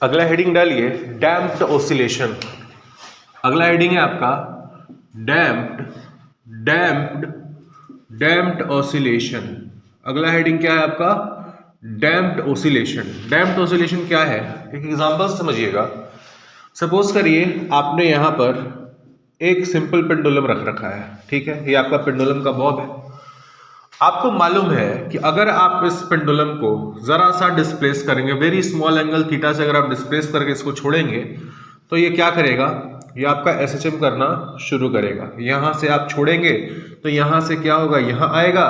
अगला हेडिंग डालिए damped oscillation. अगला हेडिंग है आपका डैम्प्ड ऑसिलेशन। अगला हेडिंग क्या है आपका? Damped oscillation. डैम्प्ड ऑसिलेशन क्या है? एक एग्जांपल समझिएगा। सपोज करिए आपने यहां पर एक सिंपल पेंडुलम रख रखा है, ठीक है, ये आपका पेंडुलम का बॉब है। आपको मालूम है कि अगर आप इस पेंडुलम को जरा सा डिस्प्लेस करेंगे, वेरी स्मॉल एंगल थीटा से अगर आप डिस्प्लेस करके इसको छोड़ेंगे तो ये क्या करेगा? ये आपका SHM करना शुरू करेगा। यहां से आप छोड़ेंगे तो यहां से क्या होगा? यहां आएगा,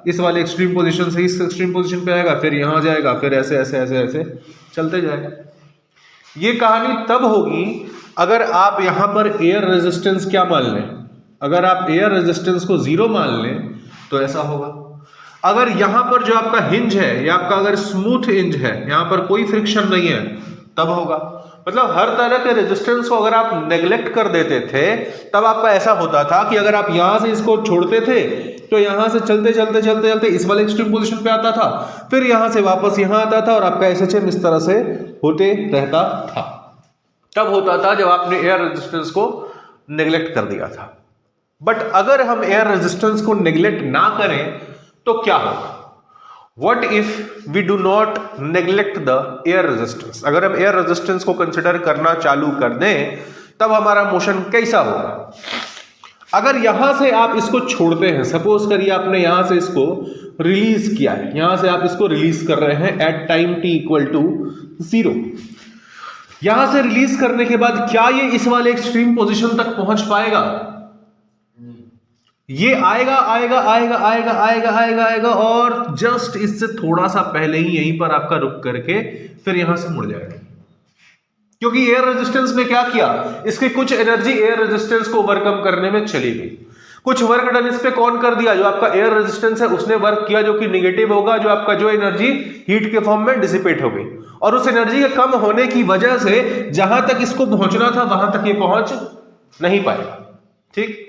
इस वाले एक्सट्रीम पोजीशन से इस एक्सट्रीम पोजीशन पे आएगा, फिर यहां जाएगा, फिर ऐसे ऐसे ऐसे ऐसे चलते जाएगा। ये कहानी तब होगी अगर आप यहां पर एयर रेजिस्टेंस क्या मान लें। अगर आप एयर रेजिस्टेंस को 0 मान लें तो ऐसा होगा। अगर यहां पर जो आपका हिंज है, या आपका अगर स्मूथ हिंज है, यहां पर कोई फ्रिक्शन नहीं है, तब होगा। मतलब हर तरह के रेजिस्टेंस को अगर आप नेग्लेक्ट कर देते थे तब आपका ऐसा होता था कि अगर आप यहां से इसको छोड़ते थे तो यहां से चलते चलते चलते चलते इस वाले एक्सट्रीम पोजीशन पे आता था, फिर यहां से वापस यहां आता था और आपका SHM इस तरह से होते रहता था। तब होता था जब आपने एयर रेजिस्टेंस को नेग्लेक्ट कर दिया था। बट अगर हम एयर रेजिस्टेंस को नेग्लेक्ट ना करें तो क्या होगा? What if we do not neglect the air resistance? अगर हम एयर रेजिस्टेंस को कंसिडर करना चालू कर दें तब हमारा मोशन कैसा होगा? अगर यहां से आप इसको छोड़ते हैं, सपोज करिए आपने यहां से इसको रिलीज किया है, यहां से आप इसको रिलीज कर रहे हैं at time t equal to 0। यहां से रिलीज करने के बाद क्या ये इस वाले एक्सट्रीम पोजीशन तक पहुंच पाएगा? ये आएगा आएगा आएगा आएगा आएगा आएगा आएगा और जस्ट इससे थोड़ा सा पहले ही यहीं पर आपका रुक करके फिर यहां से मुड़ जाएगा। क्योंकि एयर रेजिस्टेंस ने क्या किया? इसकी कुछ एनर्जी एयर रेजिस्टेंस को ओवरकम करने में चली गई, कुछ वर्क डन इस पे कौन कर दिया? जो आपका एयर रेजिस्टेंस है उसने वर्क किया, जो कि निगेटिव होगा, जो आपका जो एनर्जी हीट के फॉर्म में डिसिपेट हो गई, और उस एनर्जी के कम होने की वजह से जहां तक इसको पहुंचना था वहां तक ये पहुंच नहीं पाएगा। ठीक,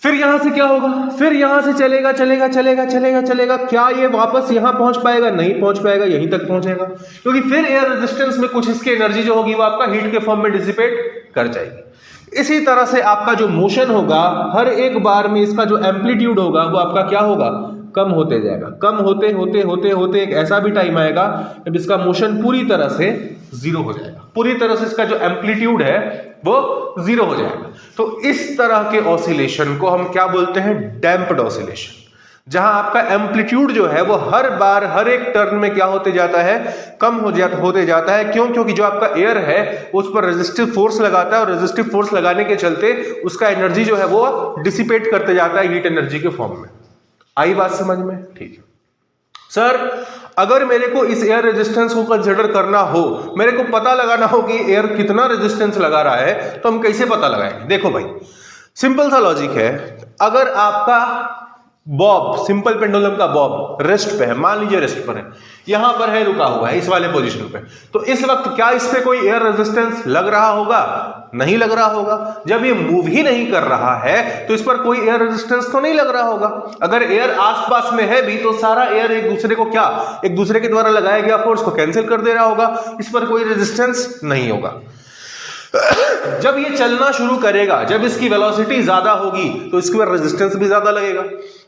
फिर यहां से क्या होगा? फिर यहां से चलेगा चलेगा चलेगा चलेगा चलेगा, क्या ये वापस यहां पहुंच पाएगा? नहीं पहुंच पाएगा, यहीं तक पहुंचेगा, क्योंकि फिर एयर रेजिस्टेंस में कुछ इसकी एनर्जी जो होगी वो आपका हीट के फॉर्म में डिसिपेट कर जाएगी। इसी तरह से आपका जो मोशन होगा, हर एक बार में इसका जो एम्पलीट्यूड होगा वो आपका क्या होगा? कम होते जाएगा। कम होते होते होते होते एक ऐसा भी टाइम आएगा जब इसका मोशन पूरी तरह से 0 हो जाएगा, पूरी तरह से इसका जो एम्पलीट्यूड है वो 0 हो जाएगा। तो इस तरह के ऑसिलेशन को हम क्या बोलते हैं? डैम्प्ड ऑसिलेशन, जहां आपका एम्पलीट्यूड जो है वो हर बार हर एक टर्न में क्या होते जाता है? कम होते जाता है। क्यों? क्योंकि जो आपका एयर है उस पर रेजिस्टिव फोर्स लगाता है और रेजिस्टिव फोर्स लगाने के चलते उसका एनर्जी जो है वो डिसिपेट करते जाता है हीट एनर्जी के फॉर्म में। आई बात समझ में? ठीक है सर, अगर मेरे को इस एयर रेजिस्टेंस को कंसिडर करना हो, मेरे को पता लगाना हो कि एयर कितना रेजिस्टेंस लगा रहा है, तो हम कैसे पता लगाएंगे? देखो भाई, सिंपल सा लॉजिक है। अगर आपका बॉब, सिंपल पेंडुलम का बॉब रेस्ट पे है, मान लीजिए रेस्ट पर है, यहां पर है, रुका हुआ है इस वाले पोजीशन पे, तो इस वक्त क्या इस पे कोई एयर रेजिस्टेंस लग रहा होगा? नहीं लग रहा होगा। जब ये मूव ही नहीं कर रहा है तो इस पर कोई एयर रेजिस्टेंस तो नहीं लग रहा होगा। अगर एयर आसपास में है भी तो सारा एयर एक दूसरे को क्या, एक दूसरे के द्वारा लगाया गया फोर्स को कैंसिल कर दे रहा होगा, इस पर कोई रेजिस्टेंस नहीं होगा। जब ये चलना शुरू करेगा, जब इसकी वेलोसिटी ज्यादा होगी तो इसके ऊपर रेजिस्टेंस भी ज्यादा लगेगा।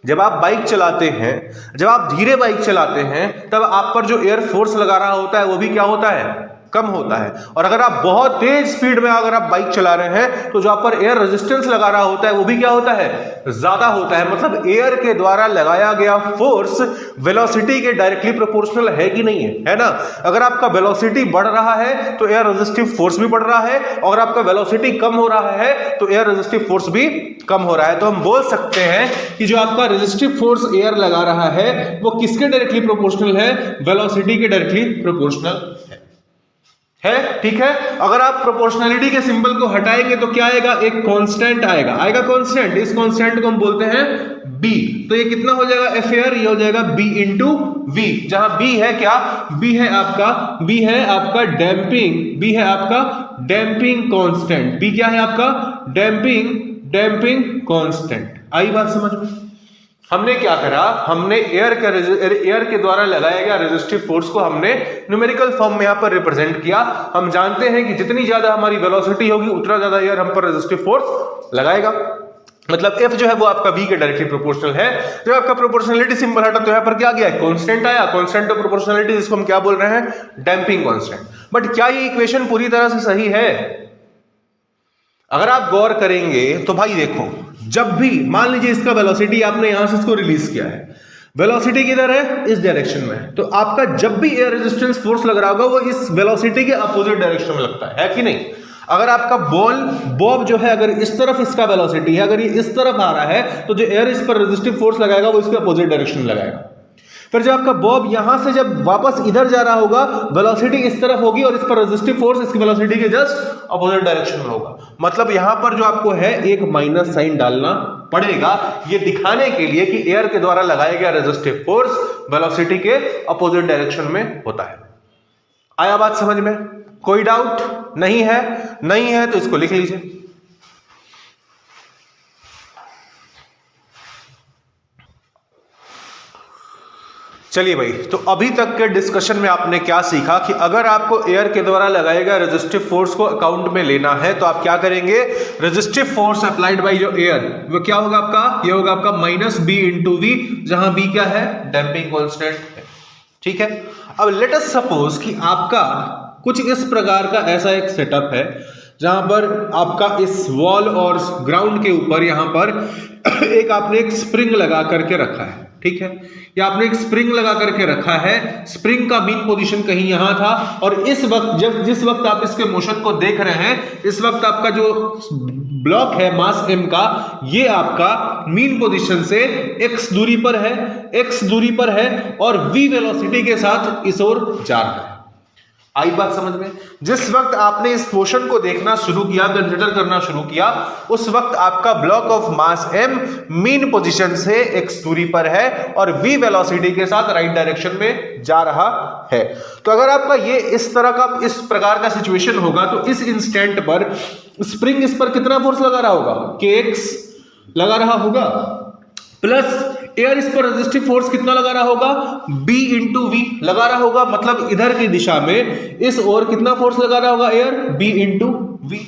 जब आप बाइक चलाते हैं, जब आप धीरे बाइक चलाते हैं, तब आप पर जो एयर फोर्स लगा रहा होता है वो भी क्या होता है? कम होता है। और अगर आप बहुत तेज स्पीड में अगर आप बाइक चला रहे हैं तो जो आप पर एयर रेजिस्टेंस लगा रहा होता है वो भी क्या होता है? ज्यादा होता है। मतलब एयर के द्वारा लगाया गया फोर्स वेलोसिटी के डायरेक्टली प्रोपोर्शनल है कि नहीं है? है ना? अगर आपका वेलोसिटी बढ़ रहा है तो एयर रेजिस्टिव फोर्स भी बढ़ रहा है, और आपका वेलोसिटी कम हो रहा है तो एयर रेजिस्टिव फोर्स भी कम हो रहा है। तो हम बोल सकते हैं कि जो आपका रेजिस्टिव फोर्स एयर लगा रहा है वो किसके डायरेक्टली प्रोपोर्शनल है? वेलोसिटी के डायरेक्टली प्रोपोर्शनल है। ठीक है, अगर आप प्रोपोर्शनलिटी के सिंबल को हटाएंगे तो क्या आएगा? एक कांस्टेंट आएगा, कांस्टेंट। इस कांस्टेंट को हम बोलते हैं b। तो ये कितना हो जाएगा? एफ एयर, ये हो जाएगा b इंटू वी, जहां b है क्या? b है आपका डैम्पिंग, है आपका डैम्पिंग कांस्टेंट। b क्या है आपका? Damping constant. आई बात समझ में? हमने क्या करा, हमने एयर के द्वारा लगाया गया रेजिस्टिव फोर्स को हमने न्यूमेरिकल फॉर्म में यहां पर रिप्रेजेंट किया। हम जानते हैं कि जितनी ज्यादा हमारी वेलोसिटी होगी उतना ज्यादा एयर हम पर रेजिस्टिव फोर्स लगाएगा। मतलब F जो है वो आपका V के डायरेक्टली प्रोपोर्शनल है। जब आपका प्रोपोर्शनलिटी सिंबल हटा तो यहां पर क्या गया, कांस्टेंट आया, कांस्टेंट ऑफ प्रोपोर्शनलिटी, जिसको हम क्या बोल रहे हैं, डैंपिंग कांस्टेंट। बट क्या ये इक्वेशन पूरी तरह से सही है? अगर आप गौर करेंगे तो भाई देखो, जब भी मान लीजिए इसका वेलोसिटी आपने यहां से इसको रिलीज किया है, वेलोसिटी किधर है, इस डायरेक्शन में, तो आपका जब भी एयर रेजिस्टेंस फोर्स लग रहा होगा वो इस वेलोसिटी के अपोजिट डायरेक्शन में लगता है कि नहीं? अगर आपका बॉब जो है, अगर इस तरफ इसका वेलोसिटी है, अगर ये इस तरफ आ रहा है तो जो एयर इस पर रेजिस्टिव फोर्स लगाएगा वो इसके अपोजिट डायरेक्शन में लगाएगा। फिर जब आपका बॉब यहां से जब वापस इधर जा रहा होगा, वेलोसिटी इस तरफ होगी और इस पर रेजिस्टिव फोर्स इसकी वेलोसिटी के जस्ट अपोजिट डायरेक्शन में होगा। मतलब यहां पर जो आपको है एक माइनस साइन डालना पड़ेगा, ये दिखाने के लिए कि एयर के द्वारा लगाया गया रेजिस्टिव फोर्स वेलोसिटी के अपोजिट डायरेक्शन में होता है। आया बात समझ में? कोई डाउट नहीं है? नहीं है तो इसको लिख लीजिए। चलिए भाई, तो अभी तक के डिस्कशन में आपने क्या सीखा कि अगर आपको एयर के द्वारा लगाए गए रेजिस्टिव फोर्स को अकाउंट में लेना है तो आप क्या करेंगे, रेजिस्टिव फोर्स अप्लाइड बाय जो एयर, वो क्या होगा आपका, ये होगा आपका माइनस बी इंटू वी, जहां बी क्या है, डैंपिंग कांस्टेंट है। ठीक है, अब लेट अस सपोज कि आपका कुछ इस प्रकार का ऐसा एक सेटअप है जहां पर आपका इस वॉल और ग्राउंड के ऊपर यहां पर एक आपने एक स्प्रिंग लगा करके रखा है। ठीक है, या आपने एक स्प्रिंग लगा करके रखा है, स्प्रिंग का मीन पोजीशन कहीं यहां था, और इस वक्त जिस वक्त आप इसके मोशन को देख रहे हैं, इस वक्त आपका जो ब्लॉक है मास m का, ये आपका मीन पोजीशन से x दूरी पर है और v वेलोसिटी के साथ इस ओर जा रहा है। आई बात समझ में? जिस वक्त आपने इस मोशन को देखना शुरू किया, कंसिडर करना शुरू किया, उस वक्त आपका block of mass m mean position से x दूरी पर है और v वेलोसिटी के साथ राइट डायरेक्शन में जा रहा है। तो अगर आपका ये इस तरह का, इस प्रकार का सिचुएशन होगा तो इस इंस्टेंट पर स्प्रिंग इस पर कितना फोर्स लगा रहा होगा, kx लगा रहा होगा, प्लस एयर इस पर रेजिस्टिव फोर्स कितना लगा रहा होगा, b इंटू वी लगा रहा होगा। मतलब इधर की दिशा में इस ओर कितना फोर्स लगा रहा होगा एयर, b इंटू वी।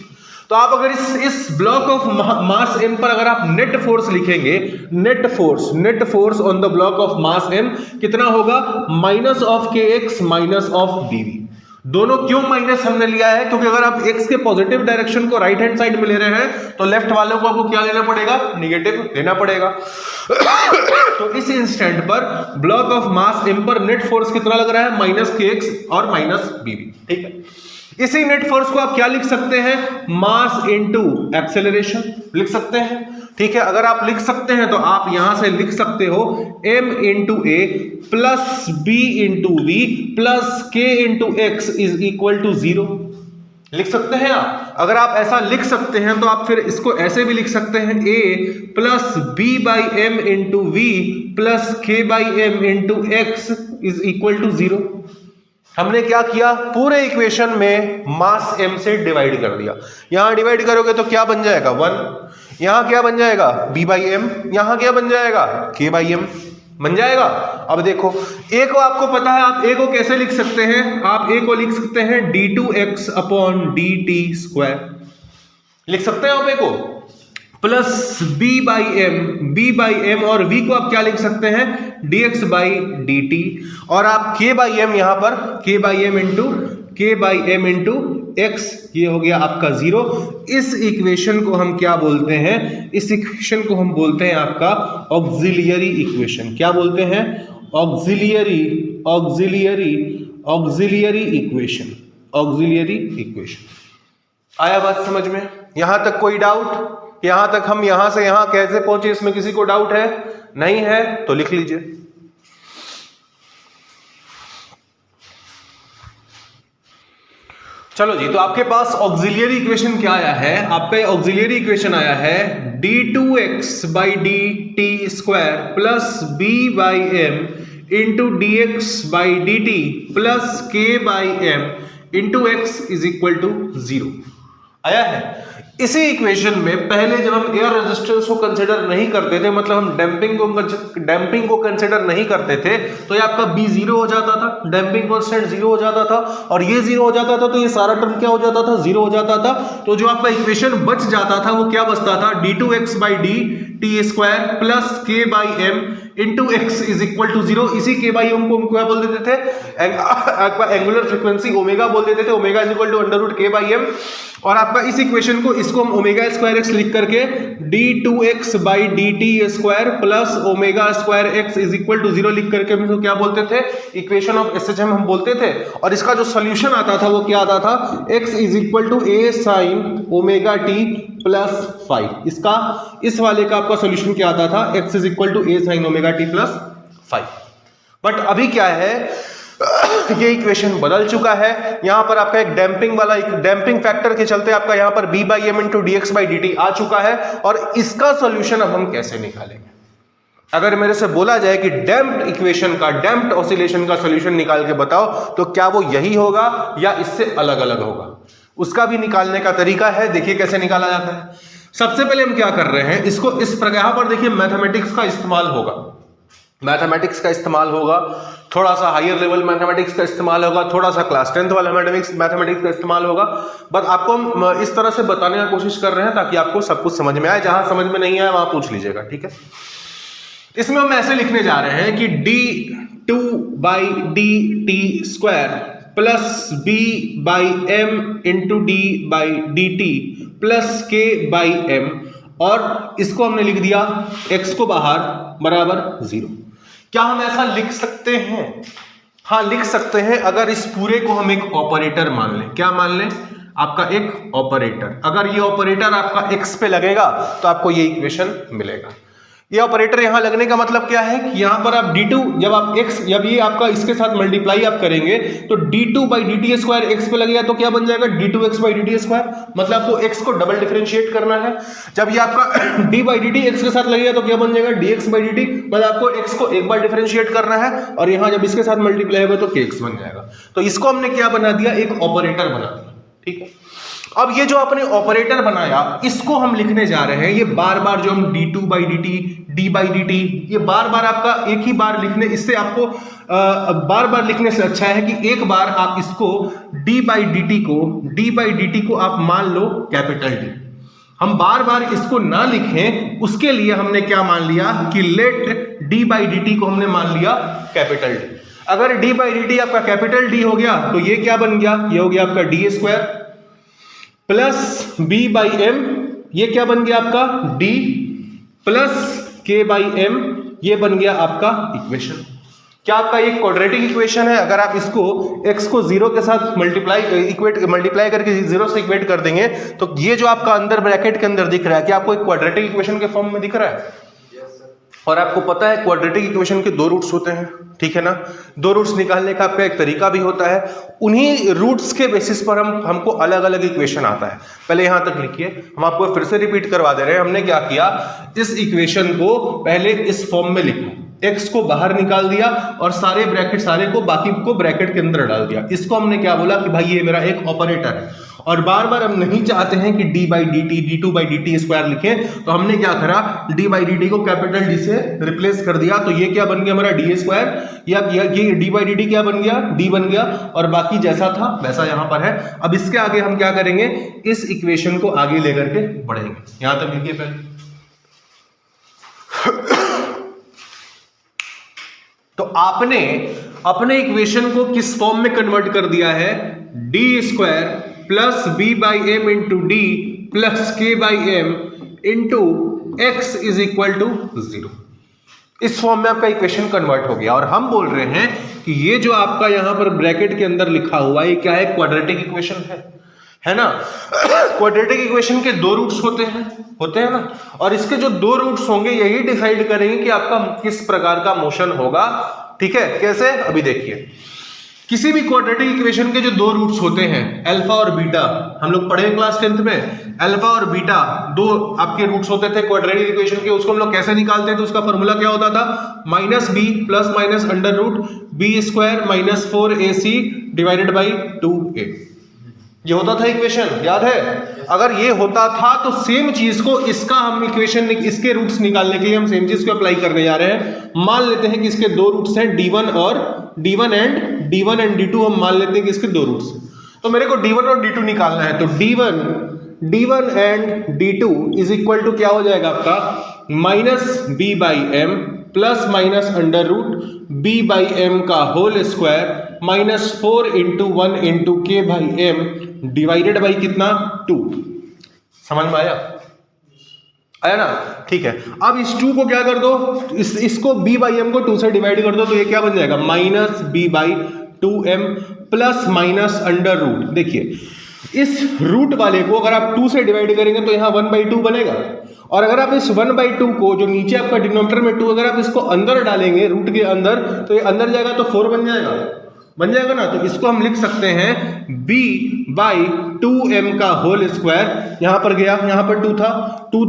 तो आप अगर इस ब्लॉक ऑफ मास m पर अगर आप नेट फोर्स लिखेंगे, net force on the block of mass m कितना होगा, minus of kx minus of bv। दोनों क्यों माइनस हमने लिया है, क्योंकि अगर आप x के पॉजिटिव डायरेक्शन को राइट हैंड साइड में ले रहे हैं तो लेफ्ट वालों को आपको क्या लेना पड़ेगा, निगेटिव लेना पड़ेगा। तो इस इंस्टेंट पर ब्लॉक ऑफ मास m पर नेट फोर्स कितना लग रहा है, माइनस kx और माइनस bv। ठीक है, इसी नेट फोर्स को आप क्या लिख सकते हैं, मास इनटू एक्सेलरेशन लिख सकते हैं। ठीक है, अगर आप लिख सकते हैं तो आप यहां से लिख सकते हो m into a plus b into v plus k into x is equal to 0 लिख सकते हैं आप। अगर आप ऐसा लिख सकते हैं तो आप फिर इसको ऐसे भी लिख सकते हैं, a plus B by M into v plus k by M into x is equal to 0। हमने क्या किया, पूरे इक्वेशन में मास m से डिवाइड कर दिया। यहां डिवाइड करोगे तो क्या बन जाएगा 1, यहां क्या बन जाएगा b बाई एम, यहां क्या बन जाएगा k बाई एम बन जाएगा। अब देखो a को आपको पता है, आप a को कैसे लिख सकते हैं, आप a को लिख सकते हैं d2x अपॉन dt स्क्वायर लिख सकते हैं आप a को, प्लस b बाई एम और v को आप क्या लिख सकते हैं, dx बाई dt, और आप k बाई एम यहां पर k by M into x, ये हो गया आपका 0। इस इक्वेशन को हम क्या बोलते हैं, इस इक्वेशन को हम बोलते हैं आपका ऑक्सिलियरी इक्वेशन। क्या बोलते हैं, ऑक्सिलियरी इक्वेशन। आया बात समझ में? यहां तक कोई डाउट? यहां तक हम यहां से यहां कैसे पहुंचे, इसमें किसी को डाउट है? नहीं है तो लिख लीजिए। चलो जी, तो आपके पास ऑक्सिलियरी इक्वेशन क्या आया है, आपका ऑक्सिलियरी इक्वेशन आया है d2x by dt square plus b by M into dx by dt plus k by M into x is equal to 0। आया है। इसी इक्वेशन में पहले जब हम एयर रेजिस्टेंस को कंसीडर नहीं करते थे, मतलब हम डैम्पिंग को कंसीडर नहीं करते थे, तो ये आपका B 0 हो जाता था, डैम्पिंग कांस्टेंट 0 हो जाता था, और ये 0 हो जाता था तो ये सारा टर्म क्या हो जाता था, 0 हो जाता था। तो जो आपका इक्वेशन बच जाता था वो क्या बचता था, d2x by dt square plus k by m into x is equal to 0। इसी k by m को हम क्या बोल देते थे, आपका एंगुलर फ्रीक्वेंसी ओमेगा बोल देते थे, omega is equal to under root k by m। और आपका इस इक्वेशन को, इसको हम ओमेगा स्क्वायर एक्स लिख करके d2x by dt square plus omega square x is equal to 0 लिख करके हम इसको क्या बोलते थे, इक्वेशन ऑफ SHM हम बोलते थे। और इसका जो सॉल्यूशन आता था वो क्या आता था, x is equal to a sin omega t plus 5। इसका, इस वाले का आपका सॉल्यूशन क्या आता था, x is equal to a sin omega t plus 5। But अभी क्या है, ये इक्वेशन बदल चुका है। यहां पर आपका एक डैम्पिंग वाला, एक डैम्पिंग फैक्टर के चलते आपका यहां पर b by m into dx by dt आ चुका है। और इसका सॉल्यूशन अब हम कैसे निकालेंगे? अगर मेरे से बोला जाए कि डैम्प्ड इक्वेशन का, डैम्प्ड ऑसिलेशन का सॉल्यूशन निकाल के बताओ, तो क्या वो यही होगा या इससे अलग अलग होगा? उसका भी निकालने का तरीका है, देखिए कैसे निकाला जाता है। सबसे पहले हम क्या कर रहे हैं, इसको इस प्रकार, यहां पर देखिए मैथमेटिक्स का इस्तेमाल होगा, मैथमेटिक्स का इस्तेमाल होगा, थोड़ा सा हायर लेवल मैथमेटिक्स का इस्तेमाल होगा, थोड़ा सा क्लास 10th वाला मैथमेटिक्स का इस्तेमाल होगा। बट आपको हम इस तरह से बताने की कोशिश कर रहे हैं ताकि आपको सब कुछ समझ में आए। जहां समझ में नहीं आए वहां पूछ लीजिएगा, ठीक है। इसमें हम ऐसे लिखने जा रहे हैं कि d2 by dt square plus b by m into d by dt plus k by m, और इसको हमने लिख दिया x को बाहर बराबर 0। क्या हम ऐसा लिख सकते हैं? हाँ लिख सकते हैं, अगर इस पूरे को हम एक ऑपरेटर मान लें। क्या मान लें? आपका एक ऑपरेटर। अगर ये ऑपरेटर आपका x पे लगेगा तो आपको ये इक्वेशन मिलेगा। ये ऑपरेटर यहां लगने का मतलब क्या है कि यहां पर आप d2, जब आप x, जब ये आपका इसके साथ मल्टीप्लाई आप करेंगे तो d2 by dt square x पे लगेगा तो क्या बन जाएगा, d2x by dt स्क्वायर। मतलब आपको x को डबल डिफरेंशिएट करना है। जब ये आपका d by dt x के साथ लगेगा तो क्या बन जाएगा, dx by dt। मतलब आपको x को एक बार डिफरेंशिएट करना है, और यहां जब इसके साथ मल्टीप्लाई होगा तो kx बन जाएगा। तो इसको हमने क्या बना दिया, एक ऑपरेटर बना दिया, ठीक है। अब ये जो आपने ऑपरेटर बनाया, इसको हम लिखने जा रहे हैं, ये बार बार जो हम d2 by dt, d by dt, ये बार बार आपका एक ही बार लिखने, इससे आपको बार बार लिखने से अच्छा है कि एक बार आप इसको d by dt को आप मान लो कैपिटल D। हम बार बार इसको ना लिखें, उसके लिए हमने क्या मान लिया कि लेट d by dt को हमने मान लिया कैपिटल D। अगर d by dt आपका कैपिटल D हो गया तो ये क्या बन गया, ये हो गया आपका d square plus b by m, ये क्या बन गया आपका d plus k by m, ये बन गया आपका इक्वेशन। क्या आपका एक क्वाड्रेटिक इक्वेशन है? अगर आप इसको x को 0 के साथ मल्टीप्लाई करके 0 से इक्वेट कर देंगे तो ये जो आपका अंदर ब्रैकेट के अंदर दिख रहा है, क्या आपको एक क्वाड्रेटिक इक्वेशन के फॉर्म में दिख रहा है? और आपको पता है क्वाड्रेटिक इक्वेशन के 2 रूट्स होते हैं, ठीक है ना। 2 रूट्स निकालने का आपका एक तरीका भी होता है। उन्हीं रूट्स के बेसिस पर हमको अलग अलग इक्वेशन आता है। पहले यहां तक लिखिए, हम आपको फिर से रिपीट करवा दे रहे हैं। हमने क्या किया, इस इक्वेशन को पहले इस फॉर्म में लिखा, x को बाहर निकाल दिया और सारे ब्रैकेट, सारे को बाकी को ब्रैकेट के अंदर डाल दिया। इसको हमने क्या बोला कि भाई ये मेरा एक ऑपरेटर है, और बार बार हम नहीं चाहते हैं कि d by dt, d2 by dt square लिखें, तो हमने क्या करा, d by dt को कैपिटल D से रिप्लेस कर दिया। तो ये क्या बन गया हमारा d स्क्वायर, या ये d by dt क्या बन गया, d बन गया, और बाकी जैसा था वैसा यहां पर है। अब इसके आगे हम क्या करेंगे, इस इक्वेशन को आगे लेकर के बढ़ेंगे। यहां तक लिखिए पहले। तो आपने अपने इक्वेशन को किस फॉर्म में कन्वर्ट कर दिया है, d square plus b by m into d plus k by m into x is equal to 0। इस फॉर्म में आपका इक्वेशन कन्वर्ट हो गया। और हम बोल रहे हैं कि ये जो आपका यहां पर ब्रैकेट के अंदर लिखा हुआ है, ये क्या है, क्वाड्रेटिक इक्वेशन है ना। क्वाड्रेटिक इक्वेशन के 2 रूट्स होते हैं ना, और इसके जो 2 रूट्स होंगे यही डिसाइड करेंगे कि आपका किस प्रकार का मोशन होगा, ठीक है। कैसे, अभी देखिए। किसी भी क्वाड्रेटिक इक्वेशन के जो 2 रूट्स होते हैं, अल्फा और बीटा, हम लोग पढ़े क्लास 10th में, अल्फा और बीटा 2 आपके रूट्स होते थे क्वाड्रेटिक इक्वेशन के। उसको हम लोग कैसे निकालते थे, तो उसका फॉर्मूला क्या होता था, -b plus minus under root b square minus 4ac divided by 2a। ये होता था इक्वेशन, याद है? अगर ये होता था तो सेम चीज को इसका हम इक्वेशन इसके रूट्स निकालने के लिए हम सेम चीज को अप्लाई करने जा रहे हैं। मान लेते हैं कि इसके दो रूट्स हैं d1 और d1 एंड d2 हम मान लेते हैं कि इसके दो रूट्स हैं। तो मेरे को d1 और d2 निकालना है, तो d1 and d2 is equal to क्या हो जाएगा आपका minus b by M plus minus under root b by M का whole square minus 4 into 1 into K by M divided by कितना 2। समझ में आया? आया ना? ठीक है। अब इस 2 को क्या कर दो, इसको b बाई एम को 2 से डिवाइड कर दो, तो ये क्या बन जाएगा minus b by 2m plus minus under root. देखिए इस रूट वाले को अगर आप 2 से डिवाइड करेंगे तो यहाँ 1/2 बनेगा, और अगर आप इस 1/2 को जो नीचे आपका डिनोमिनेटर में 2 अगर आप इसको अंदर डालेंगे रूट के अंदर, तो ये अंदर जाएगा तो 4 बन जाएगा ना। तो इसको हम लिख सकते हैं b बाई 2m का होल स्क्वायर, यहाँ पर गया, यहाँ पर 2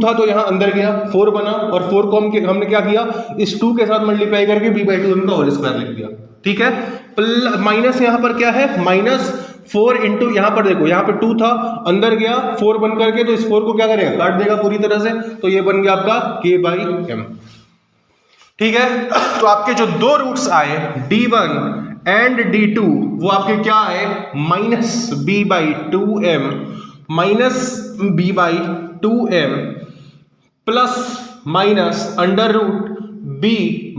था तो यहाँ अंदर गया 4 बना, और 4 को हमने क्या किया इस 2 के साथ मल्टीप्लाई करके b बाई 2m का होल स्क्वायर लिख दिया। ठीक है। माइनस यहाँ पर क्या है माइनस 4 इंटू, यहाँ पर देखो यहाँ पे 2 था अंदर गया 4 बन करके, तो इस 4 को क्या करेगा काट देगा पूरी तरह से, तो ये बन गया आपका k बाई एम। ठीक है। तो आपके जो दो रूट्स आए d1 एंड d2 वो आपके क्या आए minus b by 2m minus b by 2m plus minus under root b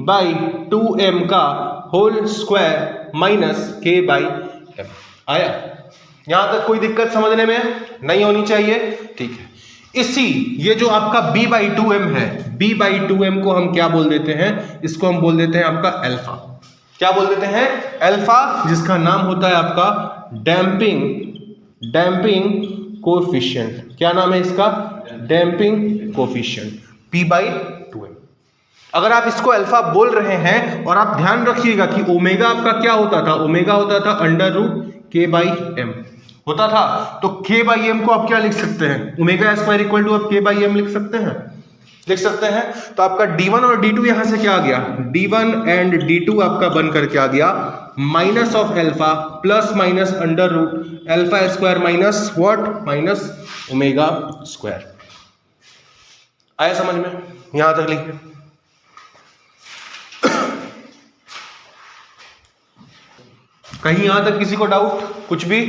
by 2m का whole square minus k by m। आया? यहां तक कोई दिक्कत समझने में नहीं होनी चाहिए। ठीक है। ये जो आपका b बाई 2m है, b बाई 2m को हम क्या बोल देते हैं, इसको हम बोल देते हैं आपका अल्फा। क्या बोल देते हैं? अल्फा, जिसका नाम होता है आपका डैम्पिंग कोएफिशिएंट। क्या नाम है इसका? Damping coefficient p by 2m। अगर आप इसको अल्फा बोल रहे हैं, और आप ध्यान रखिएगा कि ओमेगा आपका क्या होता था, ओमेगा होता था under root k by m होता था, तो k बाई m को आप क्या लिख सकते हैं, ओमेगा स्क्वायर इक्वल टू आप k बाई m लिख सकते हैं। तो आपका d1 और d2 यहां से क्या आ गया, d1 एंड d2 आपका बन करके आ गया minus of alpha plus minus under root alpha square minus what minus omega square. आया समझ में? यहां तक लिखिए। कहीं यहां तक किसी को डाउट कुछ भी?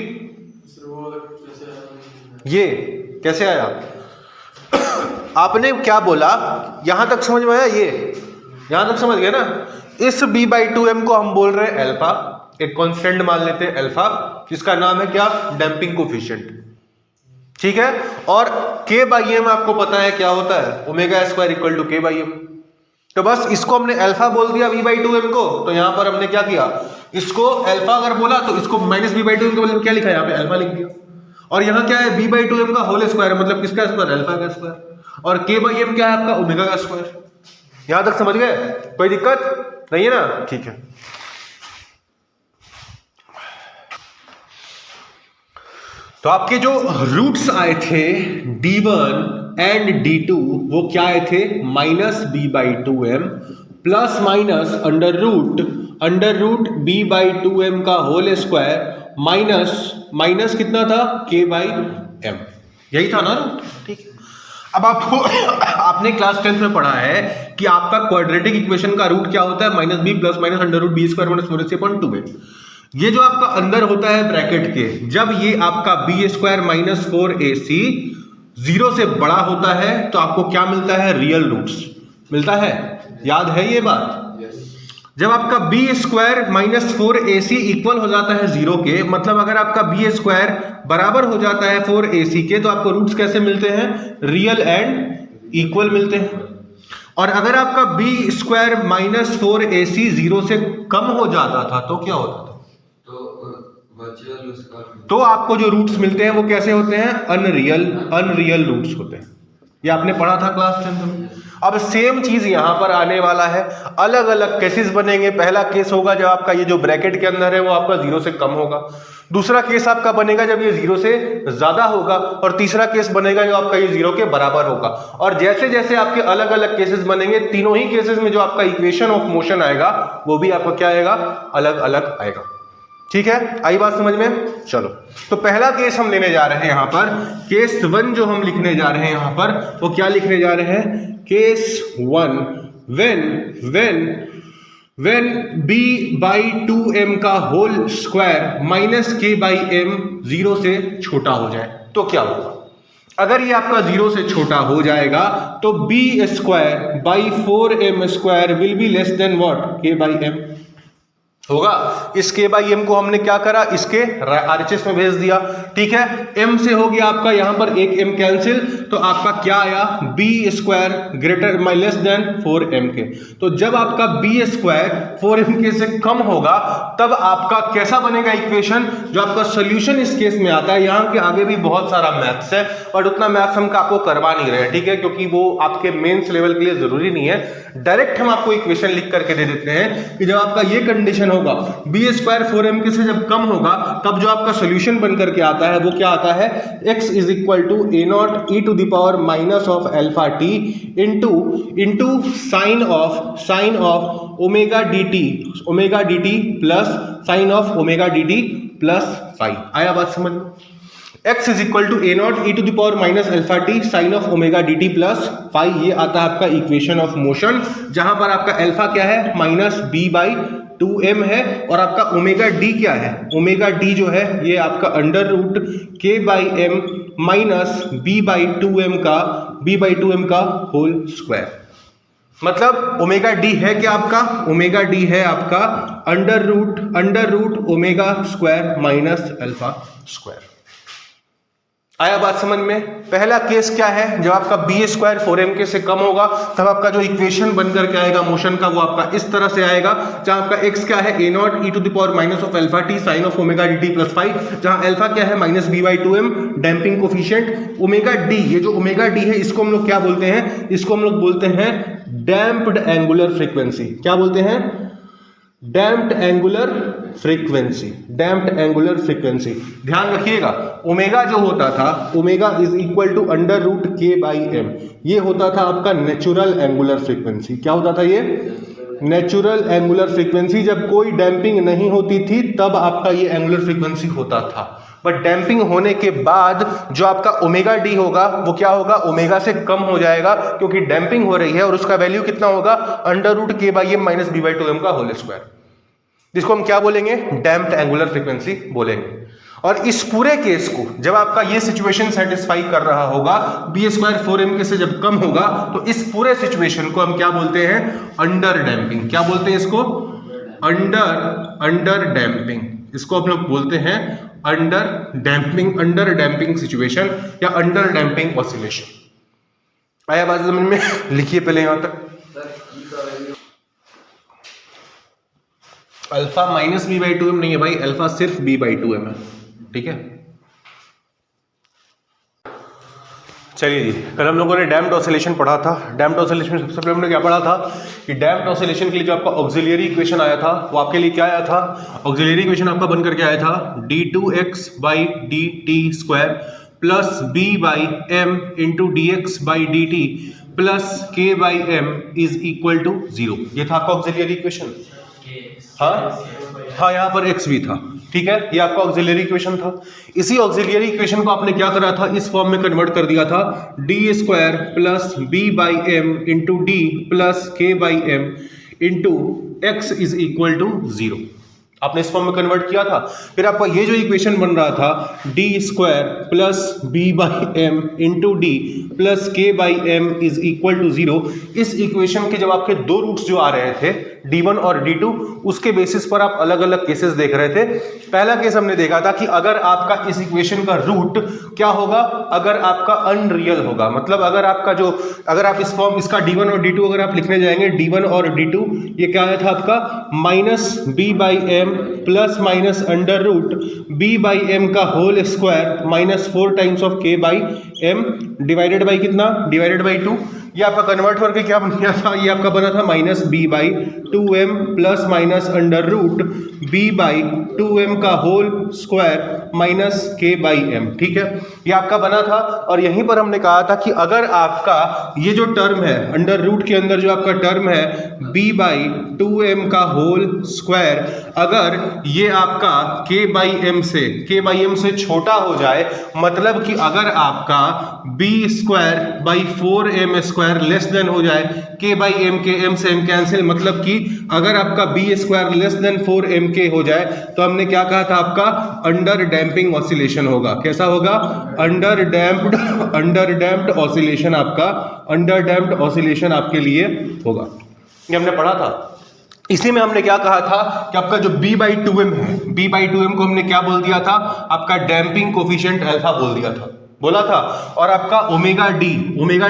ये कैसे आया? आपने क्या बोला, यहां तक समझ में आया? ये यहां तक समझ गए ना? इस b बाई 2m को हम बोल रहे हैं अल्फा, एक कांस्टेंट मान लेते हैं अल्फा, जिसका नाम है क्या, डैम्पिंग कोएफिशिएंट। ठीक है। और k बाई m आपको पता है क्या होता है, omega square equal to k by m। तो बस इसको हमने अल्फा बोल दिया b बाई 2m को, तो यहां पर हमने क्या किया, इसको अल्फा अगर बोला तो इसको माइनस b बाई 2m के बदले क्या लिखा है, यहाँ पे अल्फा लिख दिया। और यहाँ क्या है, b बाई 2m का होल स्क्वायर, मतलब किसका स्क्वायर, अल्फा का स्क्वायर, और k बाई m क्या है आपका, ओमेगा का स्क्वायर। यहां तक समझ गए? कोई दिक्कत नहीं है ना? ठीक है। तो आपके जो रूट्स आए थे d1 एंड d2 वो क्या आए थे, minus b by 2m plus minus under root b by 2m का होल स्क्वायर माइनस कितना था, k बाई m। यही था ना? ठीक है। अब आपको आपने क्लास 10th में पढ़ा है कि आपका क्वाड्रेटिक इक्वेशन का रूट क्या होता है, minus b plus minus under root b square minus 4ac upon 2 में। ये जो आपका अंदर होता है ब्रैकेट के, जब ये आपका बी स्क्वायर माइनस 4ac 0 से बड़ा होता है तो आपको क्या मिलता है, रियल रूट्स मिलता है। याद है ये बात? जब आपका B square minus 4ac equal हो जाता है 0 के, मतलब अगर आपका बी स्क्वायर बराबर हो जाता है 4ac के, तो आपको रूट्स कैसे मिलते हैं, रियल एंड इक्वल मिलते हैं। और अगर आपका बी स्क्वायर माइनस 4ac 0 से कम हो जाता था तो क्या होता था, तो आपको जो रूट्स मिलते हैं वो कैसे होते हैं, अनरियल रूट्स होते हैं। ये आपने पढ़ा था क्लास 10 में। अब सेम चीज यहां पर आने वाला है, अलग अलग केसेस बनेंगे। पहला केस होगा जब आपका ये जो ब्रैकेट के अंदर है वो आपका 0 से कम होगा, दूसरा केस आपका बनेगा जब ये 0 से ज्यादा होगा, और तीसरा केस बनेगा जो आपका ये 0 के बराबर होगा। और जैसे जैसे आपके अलग अलग केसेस बनेंगे, तीनों ही केसेस में जो आपका इक्वेशन ऑफ मोशन आएगा वो भी आपका क्या आएगा, अलग अलग आएगा। ठीक है, आई बात समझ में? चलो, तो पहला केस हम लेने जा रहे हैं यहां पर, केस 1 जो हम लिखने जा रहे हैं यहां पर, वो क्या लिखने जा रहे हैं? Case 1 when b by 2m का whole square minus k by m 0 से छोटा हो जाए तो क्या होगा? अगर ये आपका 0 से छोटा हो जाएगा तो b square by 4m square will be less than what? k by m होगा। इस k by m को हमने क्या करा? इसके RHS में भेज दिया, ठीक है। m से हो गया आपका यहां पर एक m कैंसिल, तो आपका क्या आया? b स्क्वायर ग्रेटर माइ लेस देन 4m के। तो जब आपका b स्क्वायर 4m के से कम होगा तब आपका कैसा बनेगा इक्वेशन? जो आपका सोल्यूशन इस केस में आता है, यहाँ के आगे भी बहुत सारा मैथ्स है बट उतना मैथ्स हम आपको करवा नहीं रहे हैं, ठीक है, क्योंकि वो आपके मेंस लेवल के लिए जरूरी नहीं है। डायरेक्ट हम आपको इक्वेशन लिख करके दे देते हैं कि जब आपका ये कंडीशन होगा बी स्क्वायर 4m के से जब कम होगा तब जो आपका सोल्यूशन बन करके आता है वो क्या आता है? x is equal to a not e to the power minus of alpha t into sine of omega dt plus sine of omega dt plus phi. आया बात समझ में? x is equal to a not e to the power minus alpha t sine of omega dt plus phi. ये आता है आपका equation of motion, जहां पर आपका अल्फा क्या है? माइनस b बाई 2m है, और आपका ओमेगा डी क्या है? ओमेगा डी जो है ये आपका under root k by m minus b by 2m का होल स्क्वायर। मतलब ओमेगा डी है क्या आपका? ओमेगा डी है आपका under root omega square minus alpha square. आया बात समझ में? पहला केस क्या है? जब आपका बी स्क्वायर 4m के से कम होगा तब आपका जो इक्वेशन बन करके आएगा मोशन का वो आपका इस तरह से आएगा, जहां आपका x क्या है? a not e to the power minus of alpha t sine of omega dt plus 5, जहां अल्फा क्या है? Minus b by 2m damping coefficient. Omega d, ये जो ओमेगा d है इसको हम लोग क्या बोलते हैं? इसको हम लोग बोलते हैं डैम्प्ड एंगुलर फ्रीक्वेंसी। क्या बोलते हैं? Damped angular frequency. ध्यान रखिएगा, ओमेगा जो होता था, omega is equal to under root k by m, ये होता था आपका नेचुरल एंगुलर फ्रीक्वेंसी। क्या होता था ये? Natural angular frequency. जब कोई डैम्पिंग नहीं होती थी तब आपका ये एंगुलर फ्रीक्वेंसी होता था, बट डैम्पिंग होने के बाद जो आपका ओमेगा डी होगा वो क्या होगा? ओमेगा से कम हो जाएगा, क्योंकि डैम्पिंग हो रही है, और उसका वैल्यू कितना होगा? Under root k by m minus b by 2m का होल स्क्वायर, जिसको हम क्या बोलेंगे? डैम्प्ड एंगुलर फ्रीक्वेंसी बोलेंगे। और इस पूरे केस को जब आपका ये सिचुएशन सेटिस्फाई कर रहा होगा, बी स्क्वायर 4m के से जब कम होगा, तो इस पूरे सिचुएशन को हम क्या बोलते हैं? Under damping. क्या बोलते हैं इसको? Under damping. इसको हम लोग बोलते हैं अंडर डैम्पिंग सिचुएशन या अंडर डैम्पिंग ऑसिलेशन। आया बात समझ में? लिखिए पहले यहां तक। Alpha minus b by 2m नहीं है भाई, अल्फा सिर्फ b बाई 2m है, ठीक है। चलिए जी, कल हम लोगों ने डैम्प्ड ऑसिलेशन पढ़ा था। डैम्प्ड ऑसिलेशन में सबसे पहले हमने क्या पढ़ा था कि डैम्प्ड ऑसिलेशन के लिए जो आपका ऑक्सिलरी इक्वेशन आया था वो आपके लिए क्या आया था? ऑक्सिलरी इक्वेशन आपका बन करके आया था d2x by dt square plus b by m into dx by dt plus k by m is equal to 0। ये था आपका ऑक्सिलरी इक्वेशन। हाँ, यहाँ पर x भी था, ठीक है। ये आपका ऑक्सिलरी इक्वेशन था। इसी ऑक्सिलरी इक्वेशन को आपने क्या करा था? इस फॉर्म में कन्वर्ट कर दिया था, D square plus B by M into D plus K by M into x is equal to 0। आपने इस फॉर्म में कन्वर्ट किया था। फिर आपका ये जो इक्वेशन बन रहा था, D square plus B by M into D plus K by M is equal to 0। इस इक्वेशन के जब आपके दो रूट्स जो आ रहे थे, D1 और D2, उसके बेसिस पर आप अलग अलग केसेस देख रहे थे। पहला केस हमने देखा था कि अगर आपका इस इक्वेशन का रूट क्या होगा? अगर आपका अनरियल होगा, मतलब अगर आप इस फॉर्म इसका D1 और D2 अगर आप लिखने जाएंगे, D1 और D2, ये क्या आया था आपका? Minus B by M plus minus under root B by M का whole square minus 4 times of K by M divided by कितना? Divided by 2। ये आपका कन्वर्ट करके क्या बन गया था, ये आपका बना था minus B by 2m plus minus under root B by 2m का whole square minus k by m। ठीक है, ये आपका बना था। और यहीं पर हमने कहा था कि अगर आपका ये जो टर्म है अंडर रूट के अंदर जो आपका टर्म है b बाई 2m का होल स्क्वायर, अगर ये आपका k बाई m से छोटा हो जाए, मतलब कि अगर आपका b square by 4m square less than हो जाए k बाई m के m से m कैंसिल, मतलब कि अगर आपका b square less than 4mk हो जाए तो हमने क्या कहा था, आपका अंडर डैम्पिंग ऑसिलेशन होगा। कैसा होगा, अंडर डैम्प्ड ऑसिलेशन, आपका अंडर डैम्प्ड ऑसिलेशन आपके लिए होगा। ये हमने पढ़ा था। इसी में हमने क्या कहा था कि आपका जो b बाई 2m है, b बाई 2m को हमने क्या बोल दिया था, आपका डैम्पिंग कोफिशिएंट अल्फा बोल दिया था, बोला था। और आपका ओमेगा डी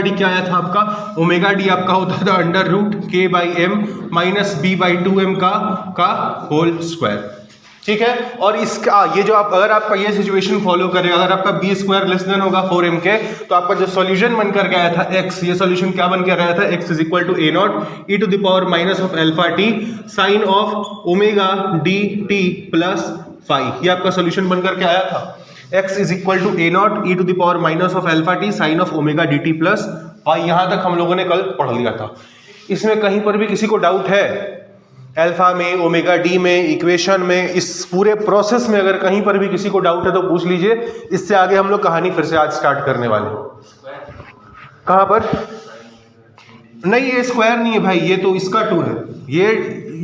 क्या आया था, आपका ओमेगा डी आपका होता था under root k by m minus b by 2m का होल स्क्वायर। ठीक है, और इसका ये जो आप अगर आपका ये सिचुएशन फॉलो करें, अगर आपका b स्क्वायर लेस देन होगा 4m के, तो आपका जो सॉल्यूशन बनकर गया था x, ये सॉल्यूशन क्या बन के गया था, x is equal to a not e to the power minus of alpha t sine of omega d t plus phi. ये आपका सॉल्यूशन बनकर के आया था, x is equal to a not e to the power minus of alpha t sine of omega d t plus phi. यहां तक हम लोगों ने कल पढ़ लिया था। इसमें कहीं पर भी किसी को डाउट है, अल्फा में, ओमेगा डी में, इक्वेशन में, इस पूरे प्रोसेस में अगर कहीं पर भी किसी को डाउट है तो पूछ लीजिए। इससे आगे हम लोग कहानी फिर से आज स्टार्ट करने वाले हैं। कहां पर, नहीं ये स्क्वायर नहीं है भाई, ये तो इसका 2 है,